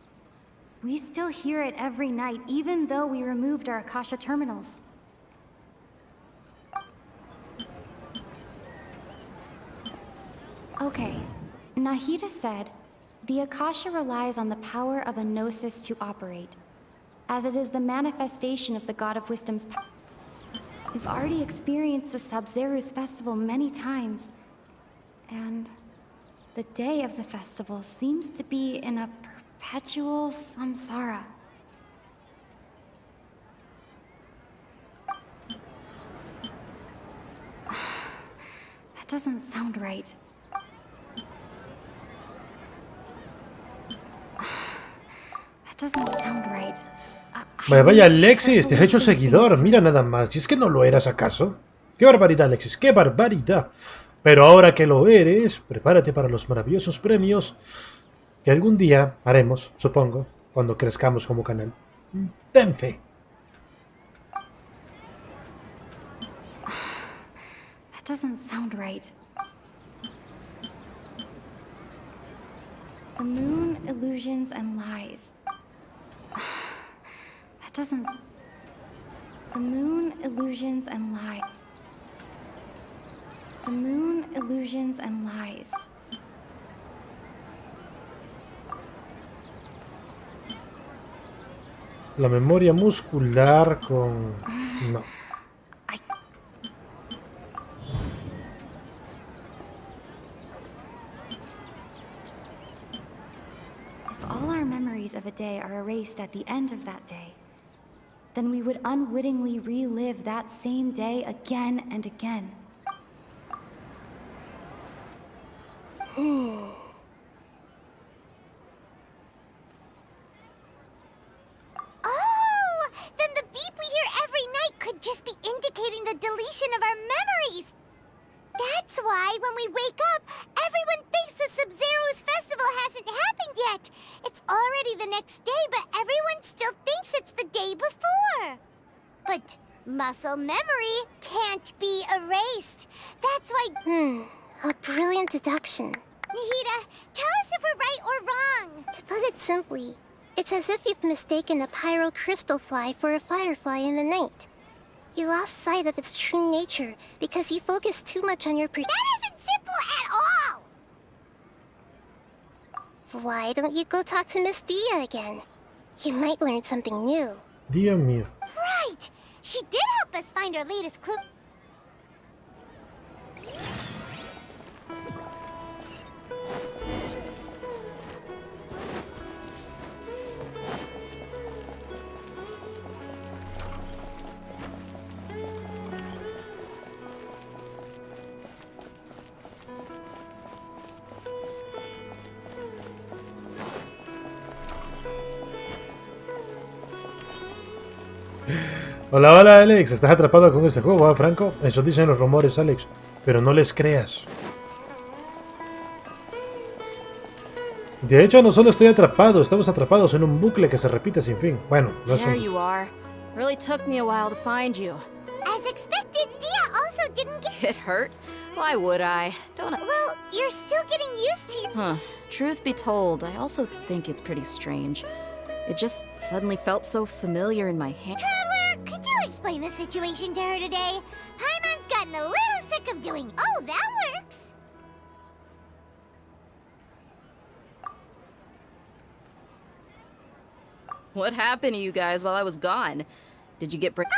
Speaker 16: We still hear it every night, even though we removed our Akasha terminals. Okay, Nahita said, the Akasha relies on the power of a gnosis to operate, as it is the manifestation of the God of Wisdom's power. We've already experienced the Sub-Zeru's festival many times, and the day of the festival seems to be in a perpetual samsara. That doesn't sound right. That doesn't sound right.
Speaker 2: Vaya, Alexis, te has hecho seguidor. Mira nada más. ¿Y es que no lo eras acaso? ¡Qué barbaridad, Alexis! ¡Qué barbaridad! Pero ahora que lo eres, prepárate para los maravillosos premios que algún día haremos, supongo, cuando crezcamos como canal. Ten fe.
Speaker 16: That doesn't sound right. The moon, illusions, and lies. That doesn't... The moon, illusions, and lies. The moon, illusions, and lies.
Speaker 2: La memoria muscular con... No.
Speaker 16: If all our memories of a day are erased at the end of that day, then we would unwittingly relive that same day again and again.
Speaker 1: Oh! Then the beep we hear every night could just be indicating the deletion of our memories! That's why, when we wake up, everyone thinks the Sub-Zeru's festival hasn't happened yet! It's already the next day, but everyone still thinks it's the day before! But muscle memory can't be erased. That's why...
Speaker 15: A brilliant deduction.
Speaker 1: Nahita, tell us if we're right or wrong!
Speaker 15: To put it simply, it's as if you've mistaken a pyrocrystal fly for a firefly in the night. You lost sight of its true nature because you focused too much on your
Speaker 1: That isn't simple at all!
Speaker 15: Why don't you go talk to Miss Dia again? You might learn something new.
Speaker 2: Dios mío.
Speaker 1: Right! She did help us find our latest clue.
Speaker 2: Hola, hola, Alex. ¿Estás atrapado con ese juego, Franco? Eso dicen los rumores, Alex. Pero no les creas. De hecho, no solo estoy atrapado, estamos atrapados en un bucle que se repite sin fin. Bueno, no es
Speaker 5: There
Speaker 2: un...
Speaker 5: you are. Really took me a while to find you.
Speaker 1: As expected, Dia also didn't
Speaker 5: Get hurt? Why would I? Don't I?
Speaker 1: Well, you're still getting used to your...
Speaker 5: Huh. Truth be told, I also think it's pretty strange. It just suddenly felt so familiar in my hand.
Speaker 1: Traveler, could you explain the situation to her today? Paimon's gotten a little sick of doing. Oh, that works.
Speaker 5: What happened to you guys while I was gone? Did you get
Speaker 1: Don't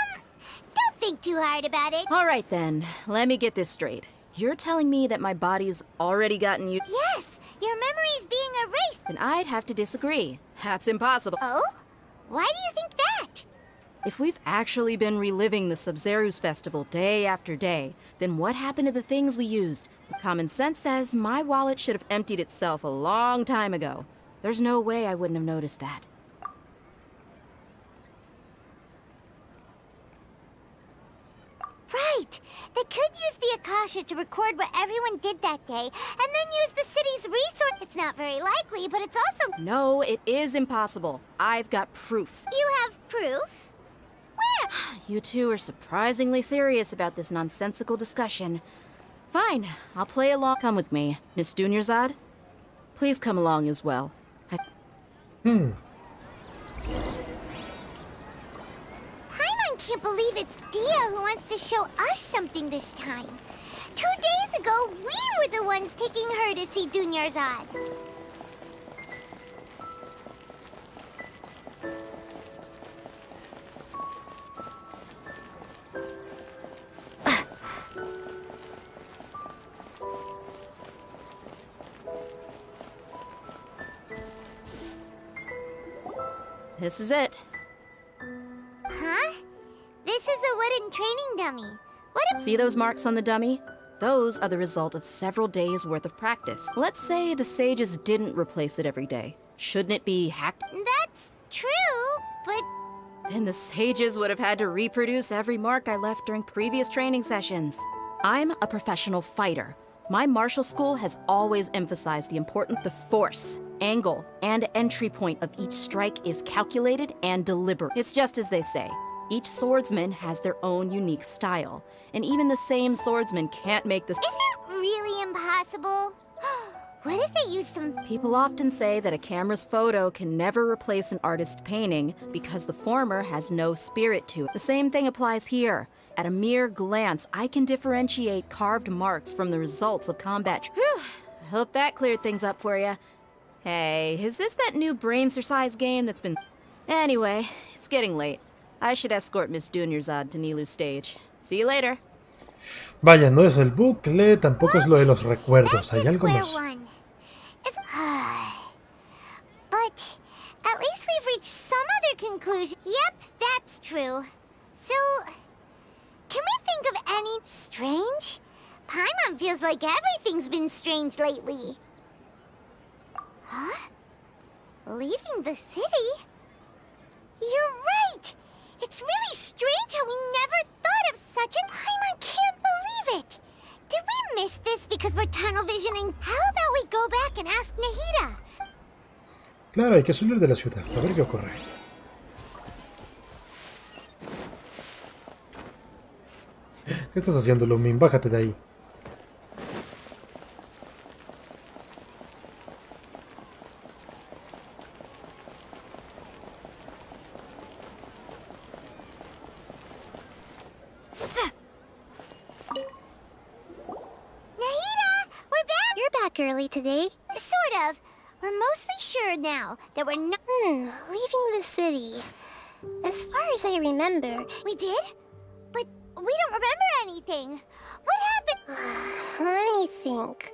Speaker 1: think too hard about it.
Speaker 5: All right then, let me get this straight. You're telling me that my body's already gotten you?
Speaker 1: Yes, your memory's being erased.
Speaker 5: Then I'd have to disagree. That's impossible.
Speaker 1: Oh? Why do you think that?
Speaker 5: If we've actually been reliving the Sabzeruz festival day after day, then what happened to the things we used? Common sense says my wallet should have emptied itself a long time ago. There's no way I wouldn't have noticed that.
Speaker 1: Right. They could use the Akasha to record what everyone did that day, and then use the city's resource. It's not very likely, but it's also...
Speaker 5: No, it is impossible. I've got proof.
Speaker 1: You have proof? Where?
Speaker 5: You two are surprisingly serious about this nonsensical discussion. Fine, I'll play along. Come with me, Miss Dunyarzad. Please come along as well.
Speaker 1: Paimon can't believe it's Dia who wants to show us something this time. 2 days ago, we were the ones taking her to see Dunyarzad.
Speaker 5: This is it.
Speaker 1: Huh? This is a wooden training dummy. What
Speaker 5: See those marks on the dummy? Those are the result of several days' worth of practice. Let's say the sages didn't replace it every day. Shouldn't it be hacked?
Speaker 1: That's true, but...
Speaker 5: Then the sages would have had to reproduce every mark I left during previous training sessions. I'm a professional fighter. My martial school has always emphasized the importance the force, angle, and entry point of each strike is calculated and deliberate. It's just as they say. Each swordsman has their own unique style, and even the same swordsman can't make this.
Speaker 1: Is it really impossible? What if they use some...
Speaker 5: People often say that a camera's photo can never replace an artist's painting because the former has no spirit to it. The same thing applies here. At a mere glance, I can differentiate carved marks from the results of combat. Whew, I hope that cleared things up for you. Hey, is this that new brain-exercise game that's been... Anyway, it's getting late. I should escort Miss Dunyarzad to Nilu's stage. See you later.
Speaker 2: Vaya, no es el bucle, tampoco es lo de los recuerdos. Hay algo más.
Speaker 1: But at least we've reached some other conclusion. Yep, that's true. So, can we think of any strange? Paimon feels like everything's been strange lately. Huh? Leaving the city? You're right! It's really strange how we never thought of such a... Paimon can't believe it! Did we miss this because we're tunnel visioning? How about we go back and ask Nahida?
Speaker 2: Claro, hay que salir de la ciudad. A ver qué ocurre. ¿Qué estás haciendo, Lumin? Bájate de ahí.
Speaker 15: Early today?
Speaker 1: Sort of. We're mostly sure now that we're not...
Speaker 15: leaving the city. As far as I remember...
Speaker 1: We did? But we don't remember anything. What happened?
Speaker 15: Let me think.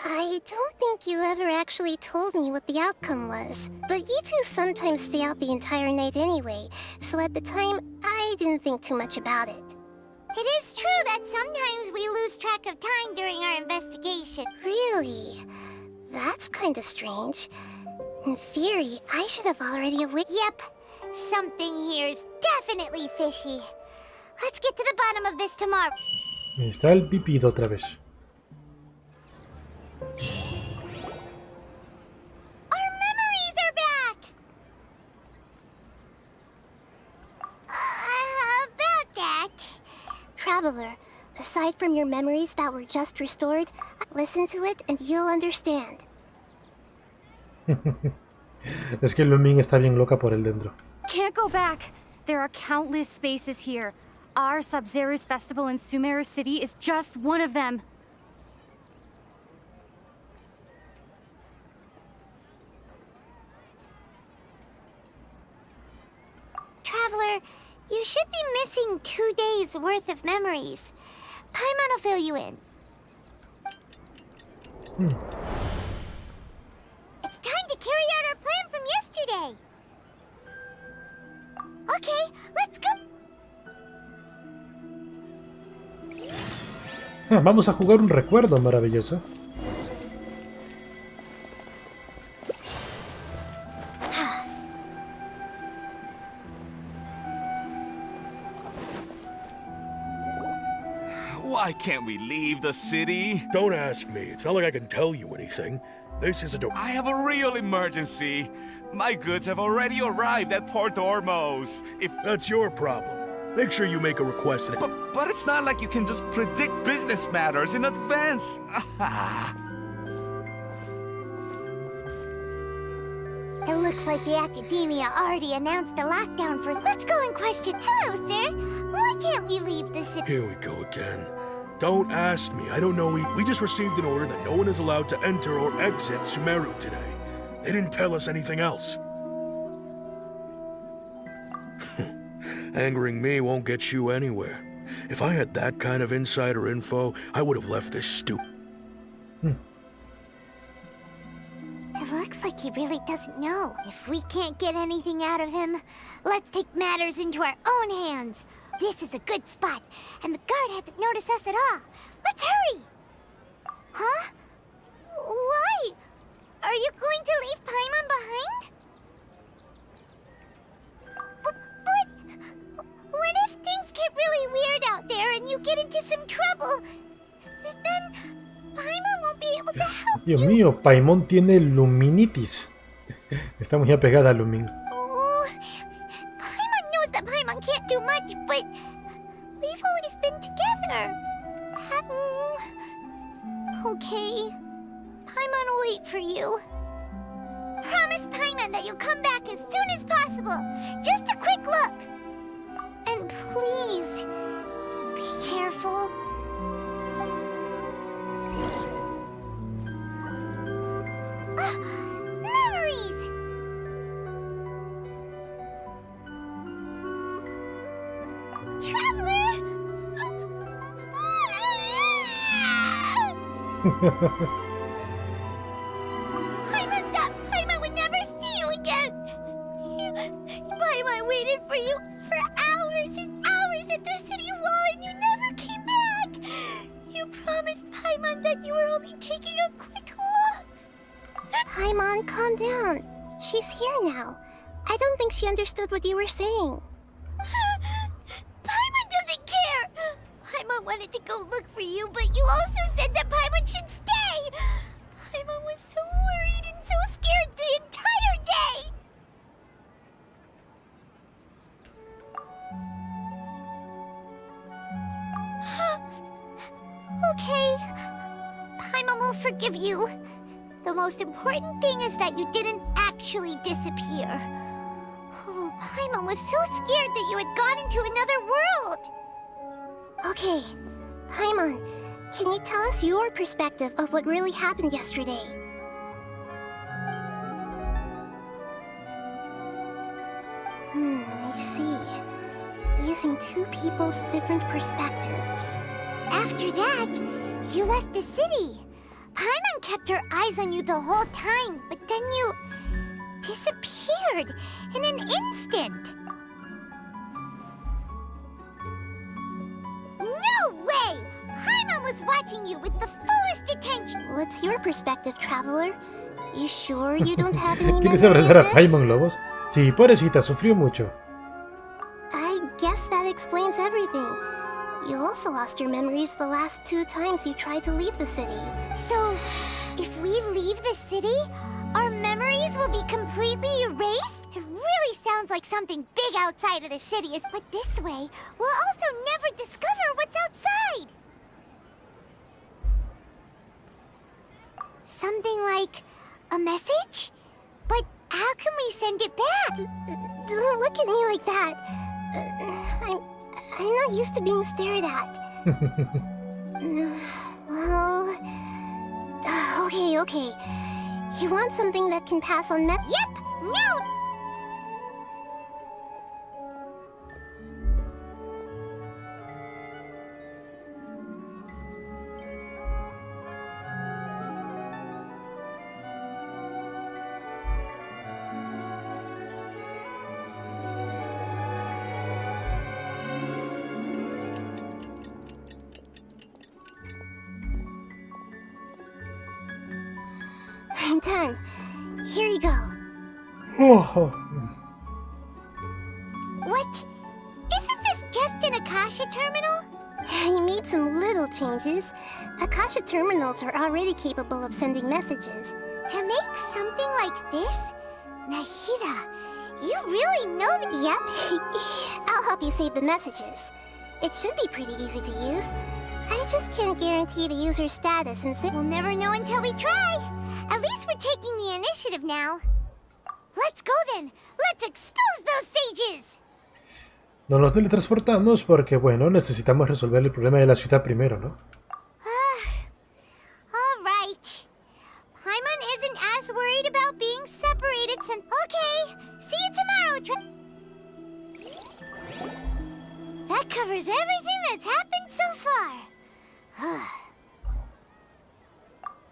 Speaker 15: I don't think you ever actually told me what the outcome was. But you two sometimes stay out the entire night anyway, so at the time, I didn't think too much about it.
Speaker 1: It is true that sometimes we lose track of time during our investigation.
Speaker 15: Really? That's kind of strange. In theory, I should have already
Speaker 1: Yep. Something here's definitely fishy. Let's get to the bottom of this tomorrow.
Speaker 2: Ahí está el pipido otra vez.
Speaker 1: Our memories are back! About that...
Speaker 15: Traveler, aside from your memories that were just restored, listen to it and you'll understand.
Speaker 2: Es que Lumin está bien loca por el dentro.
Speaker 16: Can't go back. There are countless spaces here. Our Sub-Zero's festival in Sumeru City is just one of them.
Speaker 1: Traveler, you should be missing 2 days worth of memories. Paimon will fill you in. It's time to carry out our plan from yesterday. Okay, let's go.
Speaker 2: Vamos a jugar un recuerdo maravilloso.
Speaker 17: Why can't we leave the city?
Speaker 18: Don't ask me. It's not like I can tell you anything. This is a
Speaker 17: I have a real emergency. My goods have already arrived at Port Ormos. If
Speaker 18: That's your problem. Make sure you make a request.
Speaker 17: But it's not like you can just predict business matters in advance.
Speaker 1: It looks like the Academia already announced the lockdown for... Let's go and question. Hello, sir. Why can't we leave the city?
Speaker 18: Here we go again. Don't ask me. I don't know. We just received an order that no one is allowed to enter or exit Sumeru today. They didn't tell us anything else. Angering me won't get you anywhere. If I had that kind of insider info, I would have left this stupid.
Speaker 1: It looks like he really doesn't know. If we can't get anything out of him, let's take matters into our own hands. This is a good spot, and the guard hasn't noticed us at all. Let's hurry! Huh? Why? Are you going to leave Paimon behind? But what if things get really weird out there and you get into some trouble? Then Paimon won't be able to help
Speaker 2: Dios mío, Paimon tiene luminitis. Está muy apegada a Lumin.
Speaker 1: Oh, Paimon knows that Paimon can't do much, but we've always been together. Okay. Paimon will wait for you. Promise Paimon that you'll come back as soon as possible. Just a quick look. And please, be careful. Memories! Traveler! Paimon would never see you again! Paimon waited for you for hours and hours at the city wall and you never came back! You promised Paimon that you were only taking a quick look!
Speaker 15: Paimon, calm down. She's here now. I don't think she understood what you were saying.
Speaker 1: Paimon doesn't care! Paimon wanted to go look for you, but you also said that Paimon should stay! Paimon was so worried and so scared the entire day! Okay. Paimon will forgive you. The most important thing is that you didn't actually disappear. Oh, Paimon was so scared that you had gone into another world!
Speaker 15: Okay, Paimon, can you tell us your perspective of what really happened yesterday? I see. Using two people's different perspectives.
Speaker 1: After that, you left the city. Paimon kept her eyes on you the whole time, but then you disappeared in an instant. No way! Paimon was watching you with the fullest attention.
Speaker 15: What's your perspective, Traveler? You sure you don't have any
Speaker 2: ¿Quieres
Speaker 15: memory
Speaker 2: abrazar a
Speaker 15: of this?
Speaker 2: Paimon, Lobos? Sí, pobrecita, sufrió mucho.
Speaker 15: I guess that explains everything. You also lost your memories the last 2 times you tried to leave the city.
Speaker 1: So, if we leave the city, our memories will be completely erased? It really sounds like something big outside of the city is, but this way, we'll also never discover what's outside. Something like a message? But how can we send it back?
Speaker 15: Don't look at me like that. I'm not used to being stared at. Well... Okay. You want something that can pass on that?
Speaker 1: Yep! No!
Speaker 15: I'm done. Here you go.
Speaker 1: What? Isn't this just an Akasha terminal?
Speaker 15: He made some little changes. Akasha terminals are already capable of sending messages.
Speaker 1: To make something like this? Nahida, you really know that?
Speaker 15: Yep. I'll help you save the messages. It should be pretty easy to use. I just can't guarantee the user's status and
Speaker 1: We'll never know until we try. At least we're taking the initiative now. Let's go then. Let's expose those sages.
Speaker 2: No nos teletransportamos porque, bueno, necesitamos resolver el problema de la ciudad primero, ¿no?
Speaker 1: All right. Paimon isn't as worried about being separated since... Okay, see you tomorrow. That covers everything that's happened so far.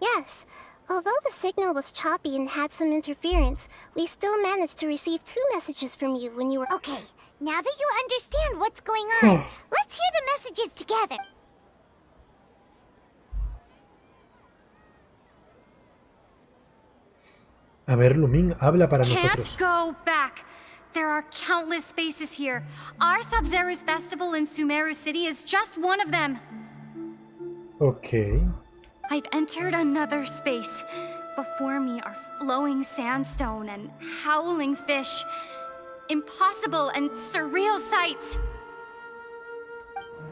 Speaker 15: Yes. Although the signal was choppy and had some interference, we still managed to receive 2 messages from you when you were...
Speaker 1: Okay, now that you understand what's going on, let's hear the messages together.
Speaker 2: A ver, Lumin, habla para nosotros.
Speaker 16: Can't go back. There are countless spaces here. Our Sub-Zero's festival in Sumeru City is just one of them.
Speaker 2: Okay.
Speaker 16: I've entered another space. Before me are flowing sandstone and howling fish. Impossible and surreal sights.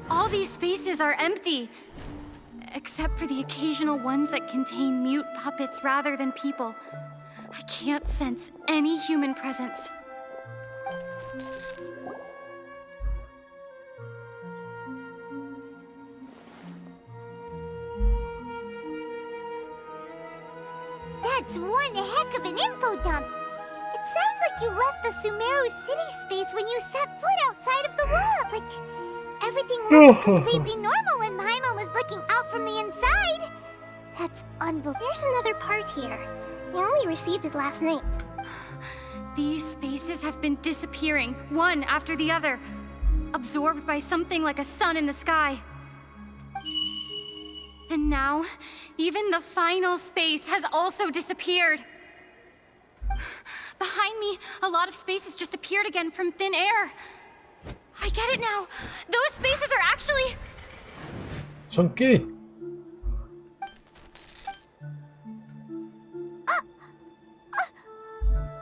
Speaker 16: All these spaces are empty, except for the occasional ones that contain mute puppets rather than people. I can't sense any human presence.
Speaker 1: That's one heck of an info dump. It sounds like you left the Sumeru City space when you set foot outside of the wall, but everything looked completely normal when Paimon was looking out from the inside. That's unbelievable.
Speaker 15: There's another part here. We only received it last night.
Speaker 16: These spaces have been disappearing, one after the other, absorbed by something like a sun in the sky. And now, even the final space has also disappeared. Behind me, a lot of spaces just appeared again from thin air. I get it now. Those spaces are actually...
Speaker 2: ¿Son qué?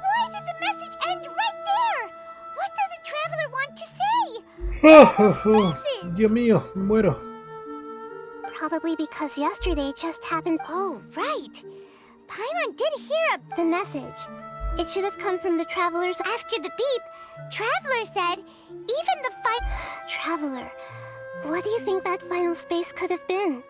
Speaker 1: Why did the message end right there? What did the traveler want to say?
Speaker 2: Dios mío, me muero.
Speaker 15: Probably because yesterday just happened.
Speaker 1: Oh, right. Paimon did hear
Speaker 15: the message. It should have come from the travelers.
Speaker 1: After the beep, Traveler said, even the
Speaker 15: Traveler, what do you think that final space could have been?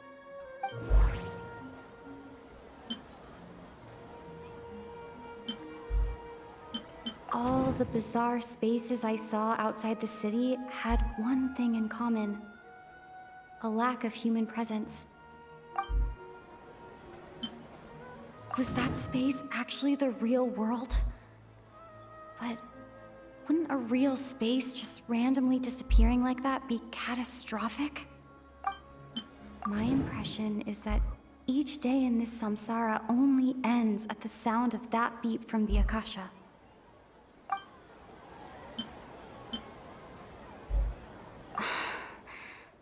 Speaker 16: All the bizarre spaces I saw outside the city had one thing in common. A lack of human presence. Was that space actually the real world? But wouldn't a real space just randomly disappearing like that be catastrophic? My impression is that each day in this samsara only ends at the sound of that beep from the Akasha.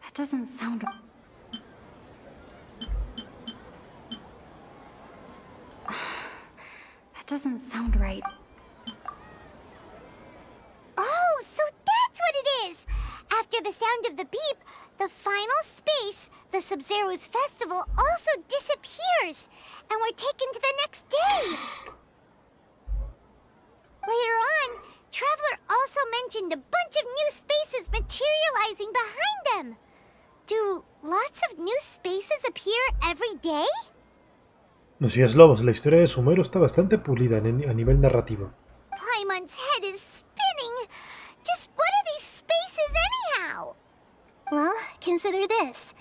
Speaker 16: That doesn't sound... That doesn't sound right.
Speaker 1: Oh, so that's what it is! After the sound of the beep, the final space, the Sub-Zero's festival, also disappears, and we're taken to the next day. Later on, Traveler also mentioned a bunch of new spaces materializing behind them. Do lots of new spaces appear every day?
Speaker 2: No seas lobos, la historia de Sumero está bastante pulida a nivel narrativo.
Speaker 1: Paimon's head is spinning. Just what are these spaces anyhow?
Speaker 15: Well, consider this.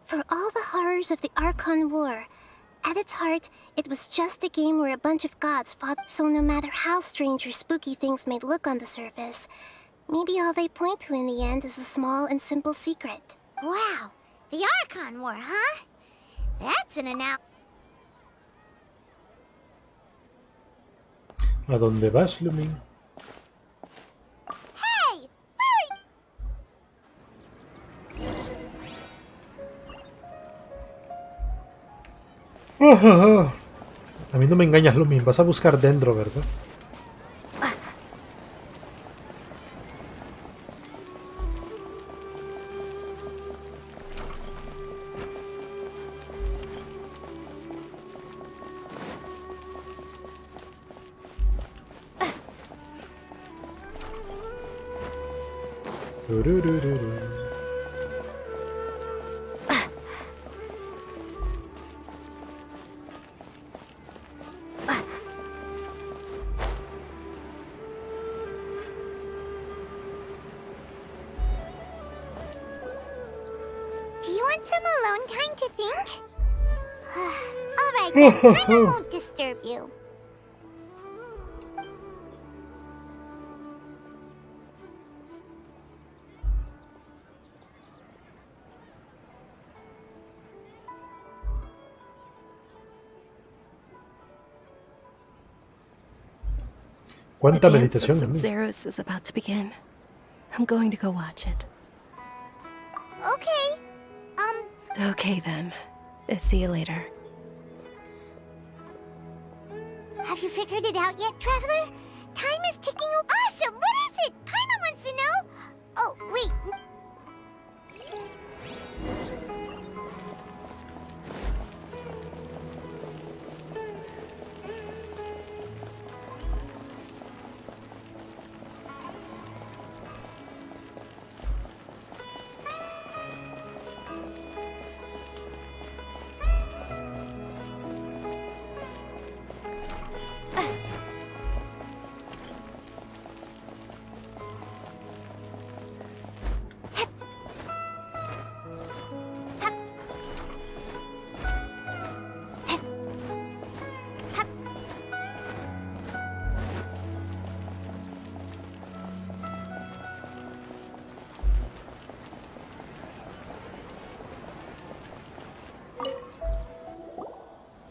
Speaker 15: For all the horrors of the Archon War, at its heart, it was just a game where a bunch of gods fought. So no matter how strange or spooky things may look on the surface, maybe all they point to in the end is a small and simple secret.
Speaker 1: Wow, the Archon War, huh? That's an announcement.
Speaker 2: ¿A dónde vas, Lumin?
Speaker 1: Hey,
Speaker 2: A mí no me engañas, Lumin. Vas a buscar Deeendro, ¿verdad? Tururururu.
Speaker 1: Do you want some alone time to think? Alright then, I won't disturb you.
Speaker 2: ¿Cuánta
Speaker 4: The dance of
Speaker 2: meditación?
Speaker 4: Sub-Zeros is about to begin. I'm going to go watch it.
Speaker 1: Okay.
Speaker 4: Okay then. See you later.
Speaker 1: Have you figured it out yet, Traveler? Time is ticking. Awesome! What is it? Paimon wants to know. Oh, wait.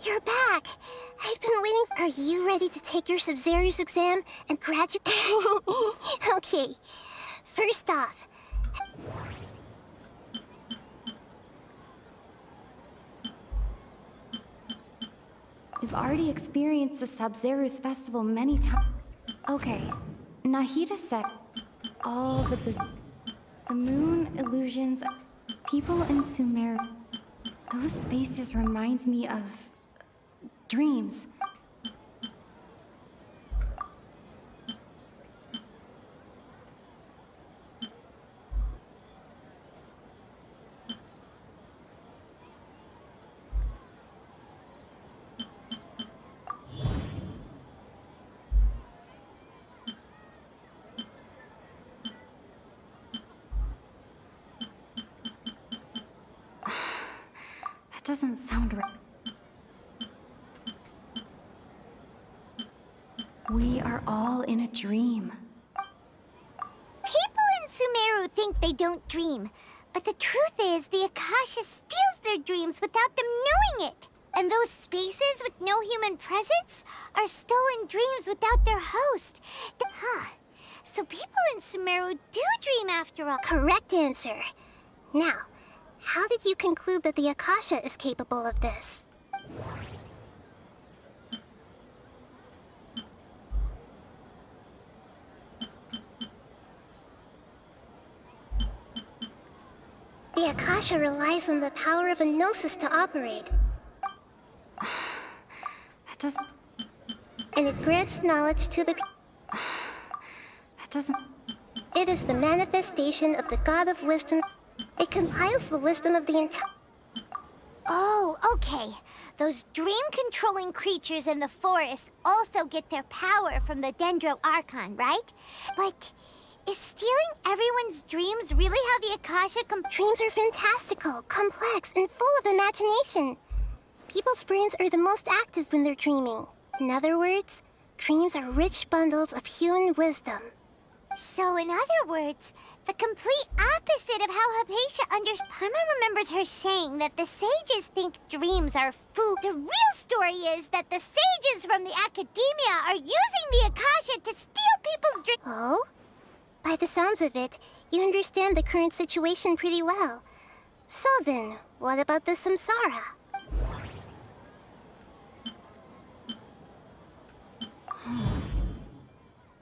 Speaker 1: You're back. I've been waiting. Are you ready to take your Sub-Zero's exam and graduate? Okay. First off,
Speaker 16: We've already experienced the Sub-Zero's festival many times. Okay, Nahida said all the moon illusions, people in Sumer. Those spaces remind me of dreams. That doesn't sound right. We are all in a dream.
Speaker 1: people in Sumeru think they don't dream. But the truth is, the Akasha steals their dreams without them knowing it. And those spaces with no human presence are stolen dreams without their host. So people in Sumeru do dream after all.
Speaker 15: Correct answer. Now, how did you conclude that the Akasha is capable of this? The Akasha relies on the power of a gnosis to operate.
Speaker 16: That doesn't...
Speaker 15: And it grants knowledge to the...
Speaker 16: That doesn't...
Speaker 15: It is the manifestation of the God of Wisdom. It compiles the wisdom of the entire...
Speaker 1: Oh, okay. Those dream-controlling creatures in the forest also get their power from the Deeendro Archon, right? But is stealing everyone's dreams really how the Akasha
Speaker 15: Dreams are fantastical, complex, and full of imagination. People's brains are the most active when they're dreaming. In other words, dreams are rich bundles of human wisdom.
Speaker 1: So, in other words, the complete opposite of how Hypatia understands. Paimon remembers her saying that the sages think dreams are food. The real story is that the sages from the academia are using the Akasha to steal people's dreams.
Speaker 15: Oh? By the sounds of it, you understand the current situation pretty well. So then, what about the samsara?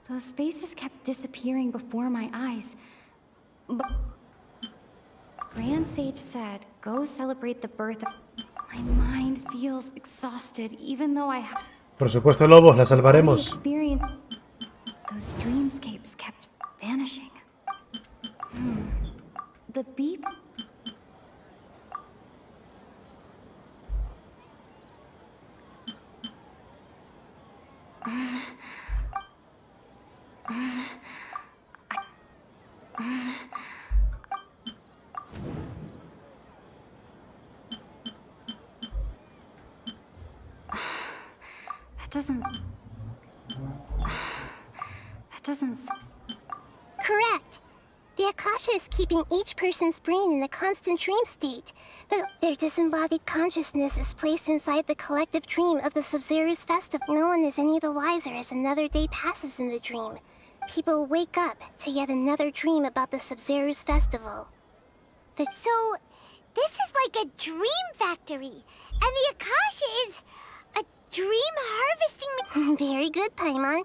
Speaker 16: Those spaces kept disappearing before my eyes. But Grand Sage said, go celebrate the birth of... My mind feels exhausted, even though I have...
Speaker 2: Por supuesto, Lobos, la salvaremos.
Speaker 16: Those dreamscapes kept vanishing. The beep... That doesn't...
Speaker 15: Correct. The Akasha is keeping each person's brain in a constant dream state, but their disembodied consciousness is placed inside the collective dream of the Sub-Zero's festival. No one is any the wiser as another day passes in the dream. People wake up to yet another dream about the Sub-Zero's festival.
Speaker 1: So, this is like a dream factory, and the Akasha is a dream harvesting...
Speaker 15: Very good, Paimon.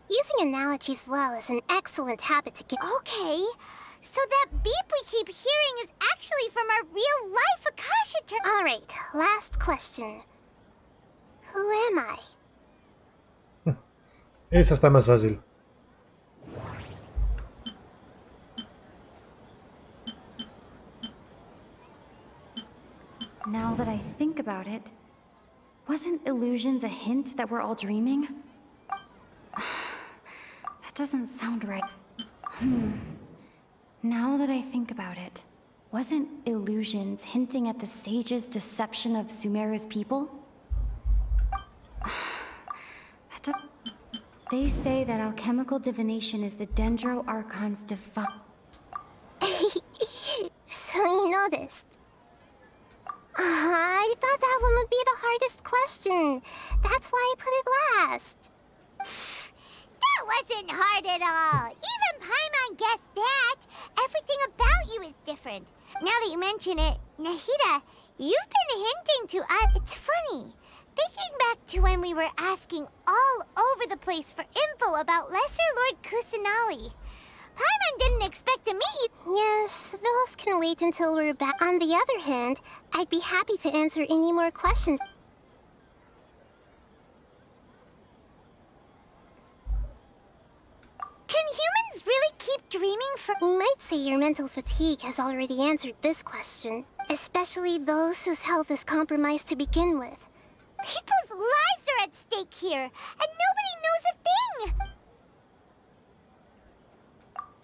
Speaker 15: Using analogies well is an excellent habit to get...
Speaker 1: Okay, so that beep we keep hearing is actually from our real-life Akasha...
Speaker 15: Alright, last question. Who am I?
Speaker 2: Esa está más fácil.
Speaker 16: Now that I think about it, wasn't illusions a hint that we're all dreaming? That doesn't sound right. Now that I think about it, wasn't illusions hinting at the sage's deception of Sumeru's people? They say that alchemical divination is the Deeendro Archon's divine...
Speaker 15: So you noticed. I thought that one would be the hardest question. That's why I put it last.
Speaker 1: That wasn't hard at all. Even Paimon guessed that. Everything about you is different. Now that you mention it, Nahida, you've been hinting to us. It's funny. Thinking back to when we were asking all over the place for info about Lesser Lord Kusanali. Paimon didn't expect to meet you.
Speaker 15: Yes, those can wait until we're back. On the other hand, I'd be happy to answer any more questions.
Speaker 1: Can humans really keep dreaming for...
Speaker 15: We might say your mental fatigue has already answered this question, especially those whose health is compromised to begin with.
Speaker 1: People's lives are at stake here, and nobody knows a thing!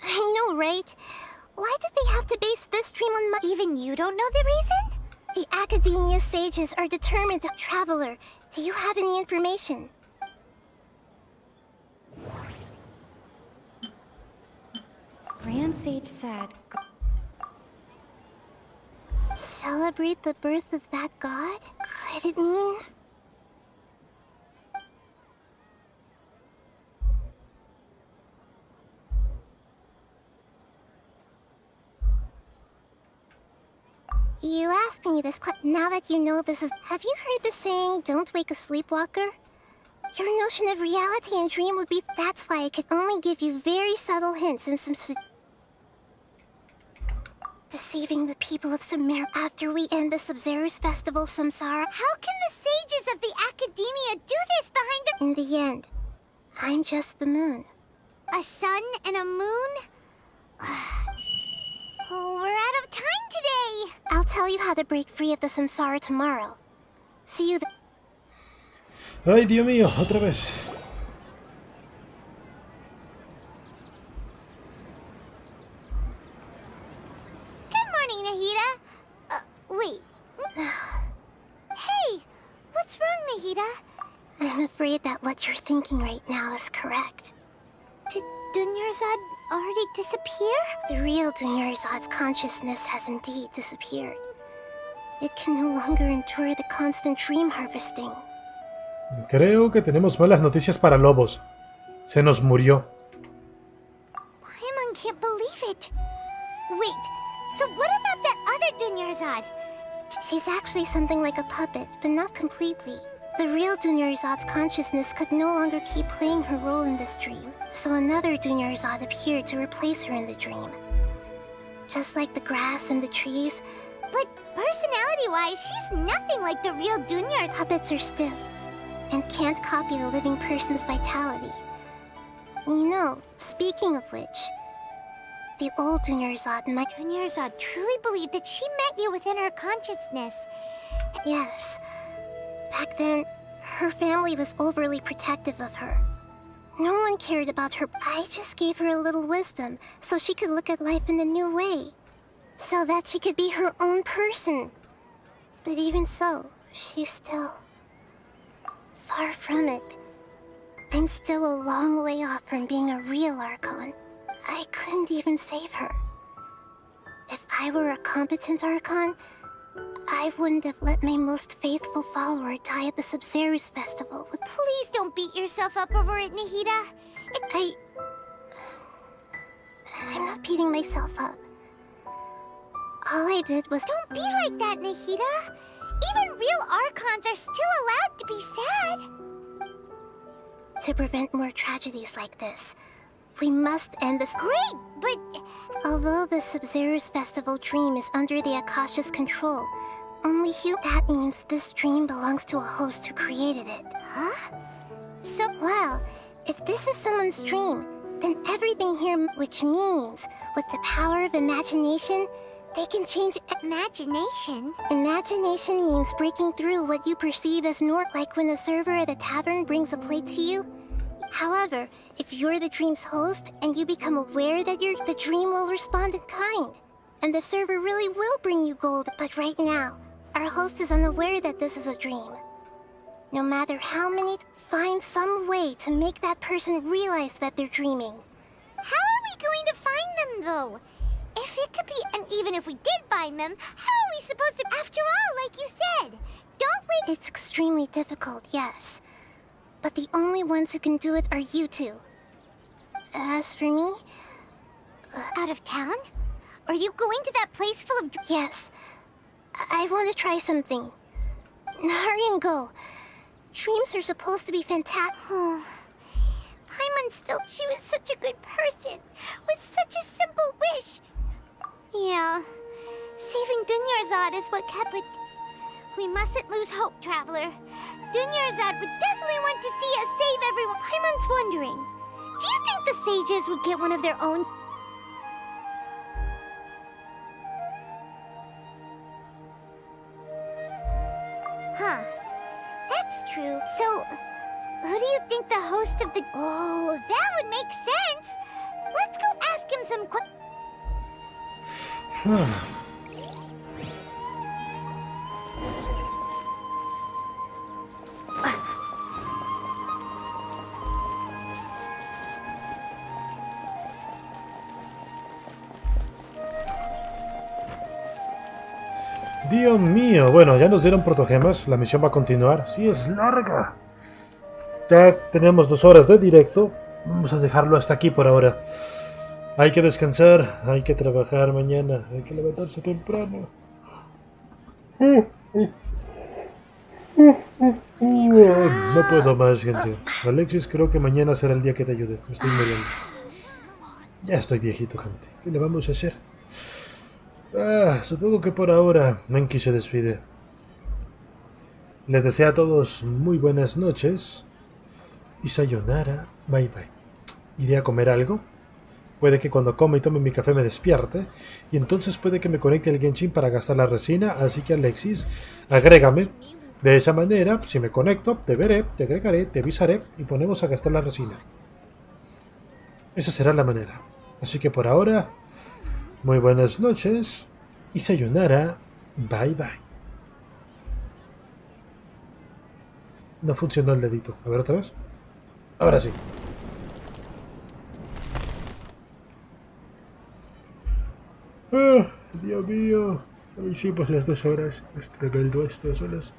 Speaker 15: I know, right? Why did they have to base this dream on my...
Speaker 1: Even you don't know the reason?
Speaker 15: The Academia sages are determined to... Traveler, do you have any information?
Speaker 16: Grand Sage said...
Speaker 15: Celebrate the birth of that god? Could it mean... You asked me this question. Now that you know this is... Have you heard the saying, don't wake a sleepwalker? Your notion of reality and dream would be... That's why I could only give you very subtle hints and some... Deceiving the people of Sumeru after we end the Sub-Zero's festival, Samsara.
Speaker 1: How can the sages of the Academia do this behind a...
Speaker 15: In the end, I'm just the moon.
Speaker 1: A sun and a moon? Oh, we're out of time today.
Speaker 15: I'll tell you how to break free of the samsara tomorrow. See you then.
Speaker 2: Ay, Dios mío, otra vez.
Speaker 1: Good morning, Nahida. Wait. Hey, what's wrong, Nahida?
Speaker 15: I'm afraid that what you're thinking right now is correct.
Speaker 1: Did Dunyarzad already disappear?
Speaker 15: The real Dunyarzad's consciousness has indeed disappeared. It can no longer endure the constant dream harvesting.
Speaker 2: Creo que tenemos malas noticias para Lobos. Se nos murió.
Speaker 1: Paimon can't believe it. Wait, so what about that other Dunyarzad?
Speaker 15: She's actually something like a puppet, but not completely. The real Dunyarzad's consciousness could no longer keep playing her role in this dream, so another Dunyarzad appeared to replace her in the dream. Just like the grass and the trees.
Speaker 1: But personality-wise, she's nothing like the real Dunyard.
Speaker 15: Puppets are stiff and can't copy a living person's vitality. You know, speaking of which, the old Dunyarzad, my
Speaker 1: Dunyarzad truly believed that she met you within her consciousness.
Speaker 15: Yes. Back then, her family was overly protective of her. No one cared about her. I just gave her a little wisdom so she could look at life in a new way. So that she could be her own person. But even so, she's still far from it. I'm still a long way off from being a real Archon. I couldn't even save her. If I were a competent Archon, I wouldn't have let my most faithful follower die at the Sub-Zerus festival.
Speaker 1: Please don't beat yourself up over it, Nahida.
Speaker 15: I'm not beating myself up. All I did was...
Speaker 1: Don't be like that, Nahida. Even real Archons are still allowed to be sad.
Speaker 15: To prevent more tragedies like this, we must end this...
Speaker 1: Great, but...
Speaker 15: Although the Sub-Zerus festival dream is under the Akasha's control, only that means this dream belongs to a host who created it.
Speaker 1: Huh?
Speaker 15: So, well, if this is someone's dream, then everything here, which means, with the power of imagination, they can change...
Speaker 1: Imagination?
Speaker 15: Imagination means breaking through what you perceive as normal, like when a server at a tavern brings a plate to you. However, if you're the dream's host, and you become aware that the dream will respond in kind, and the server really will bring you gold. But right now, our host is unaware that this is a dream. No matter how many, find some way to make that person realize that they're dreaming.
Speaker 1: How are we going to find them, though? If it could be, and even if we did find them, how are we supposed to, after all, like you said? Don't we?
Speaker 15: It's extremely difficult, yes. But the only ones who can do it are you two. As for me...
Speaker 1: out of town? Are you going to that place full of...
Speaker 15: Yes. I want to try something. Hurry and go. Dreams are supposed to be fantastic.
Speaker 1: Oh. Paimon still... She was such a good person. With such a simple wish. Yeah. Saving Dunyarzad is what kept it... We mustn't lose hope, Traveler. Dunyarzad would definitely want to see us save everyone. Paimon's wondering, do you think the sages would get one of their own? Huh. That's true. So, who do you think the host of the... Oh, that would make sense! Let's go ask him some
Speaker 2: Dios mío, bueno, ya nos dieron protogemas, la misión va a continuar. Sí, es larga. Ya tenemos 2 horas de directo, vamos a dejarlo hasta aquí por ahora. Hay que descansar, hay que trabajar mañana, hay que levantarse temprano. No puedo más, gente. Alexis, creo que mañana será el día que te ayude. Me estoy muriendo. Ya estoy viejito, gente. ¿Qué le vamos a hacer? Supongo que por ahora Enki se despide. Les deseo a todos muy buenas noches. Y sayonara, bye bye. Iré a comer algo. Puede que cuando come y tome mi café me despierte, y entonces puede que me conecte el Genshin para gastar la resina, así que Alexis, agrégame. De esa manera, si me conecto, te veré, te agregaré, te avisaré y ponemos a gastar la resina. Esa será la manera. Así que por ahora, muy buenas noches y sayonara, bye bye. No funcionó el dedito. A ver otra vez. Ahora sí. Dios mío. Hoy sí, pues las 2 horas. Es tremendo esto, son las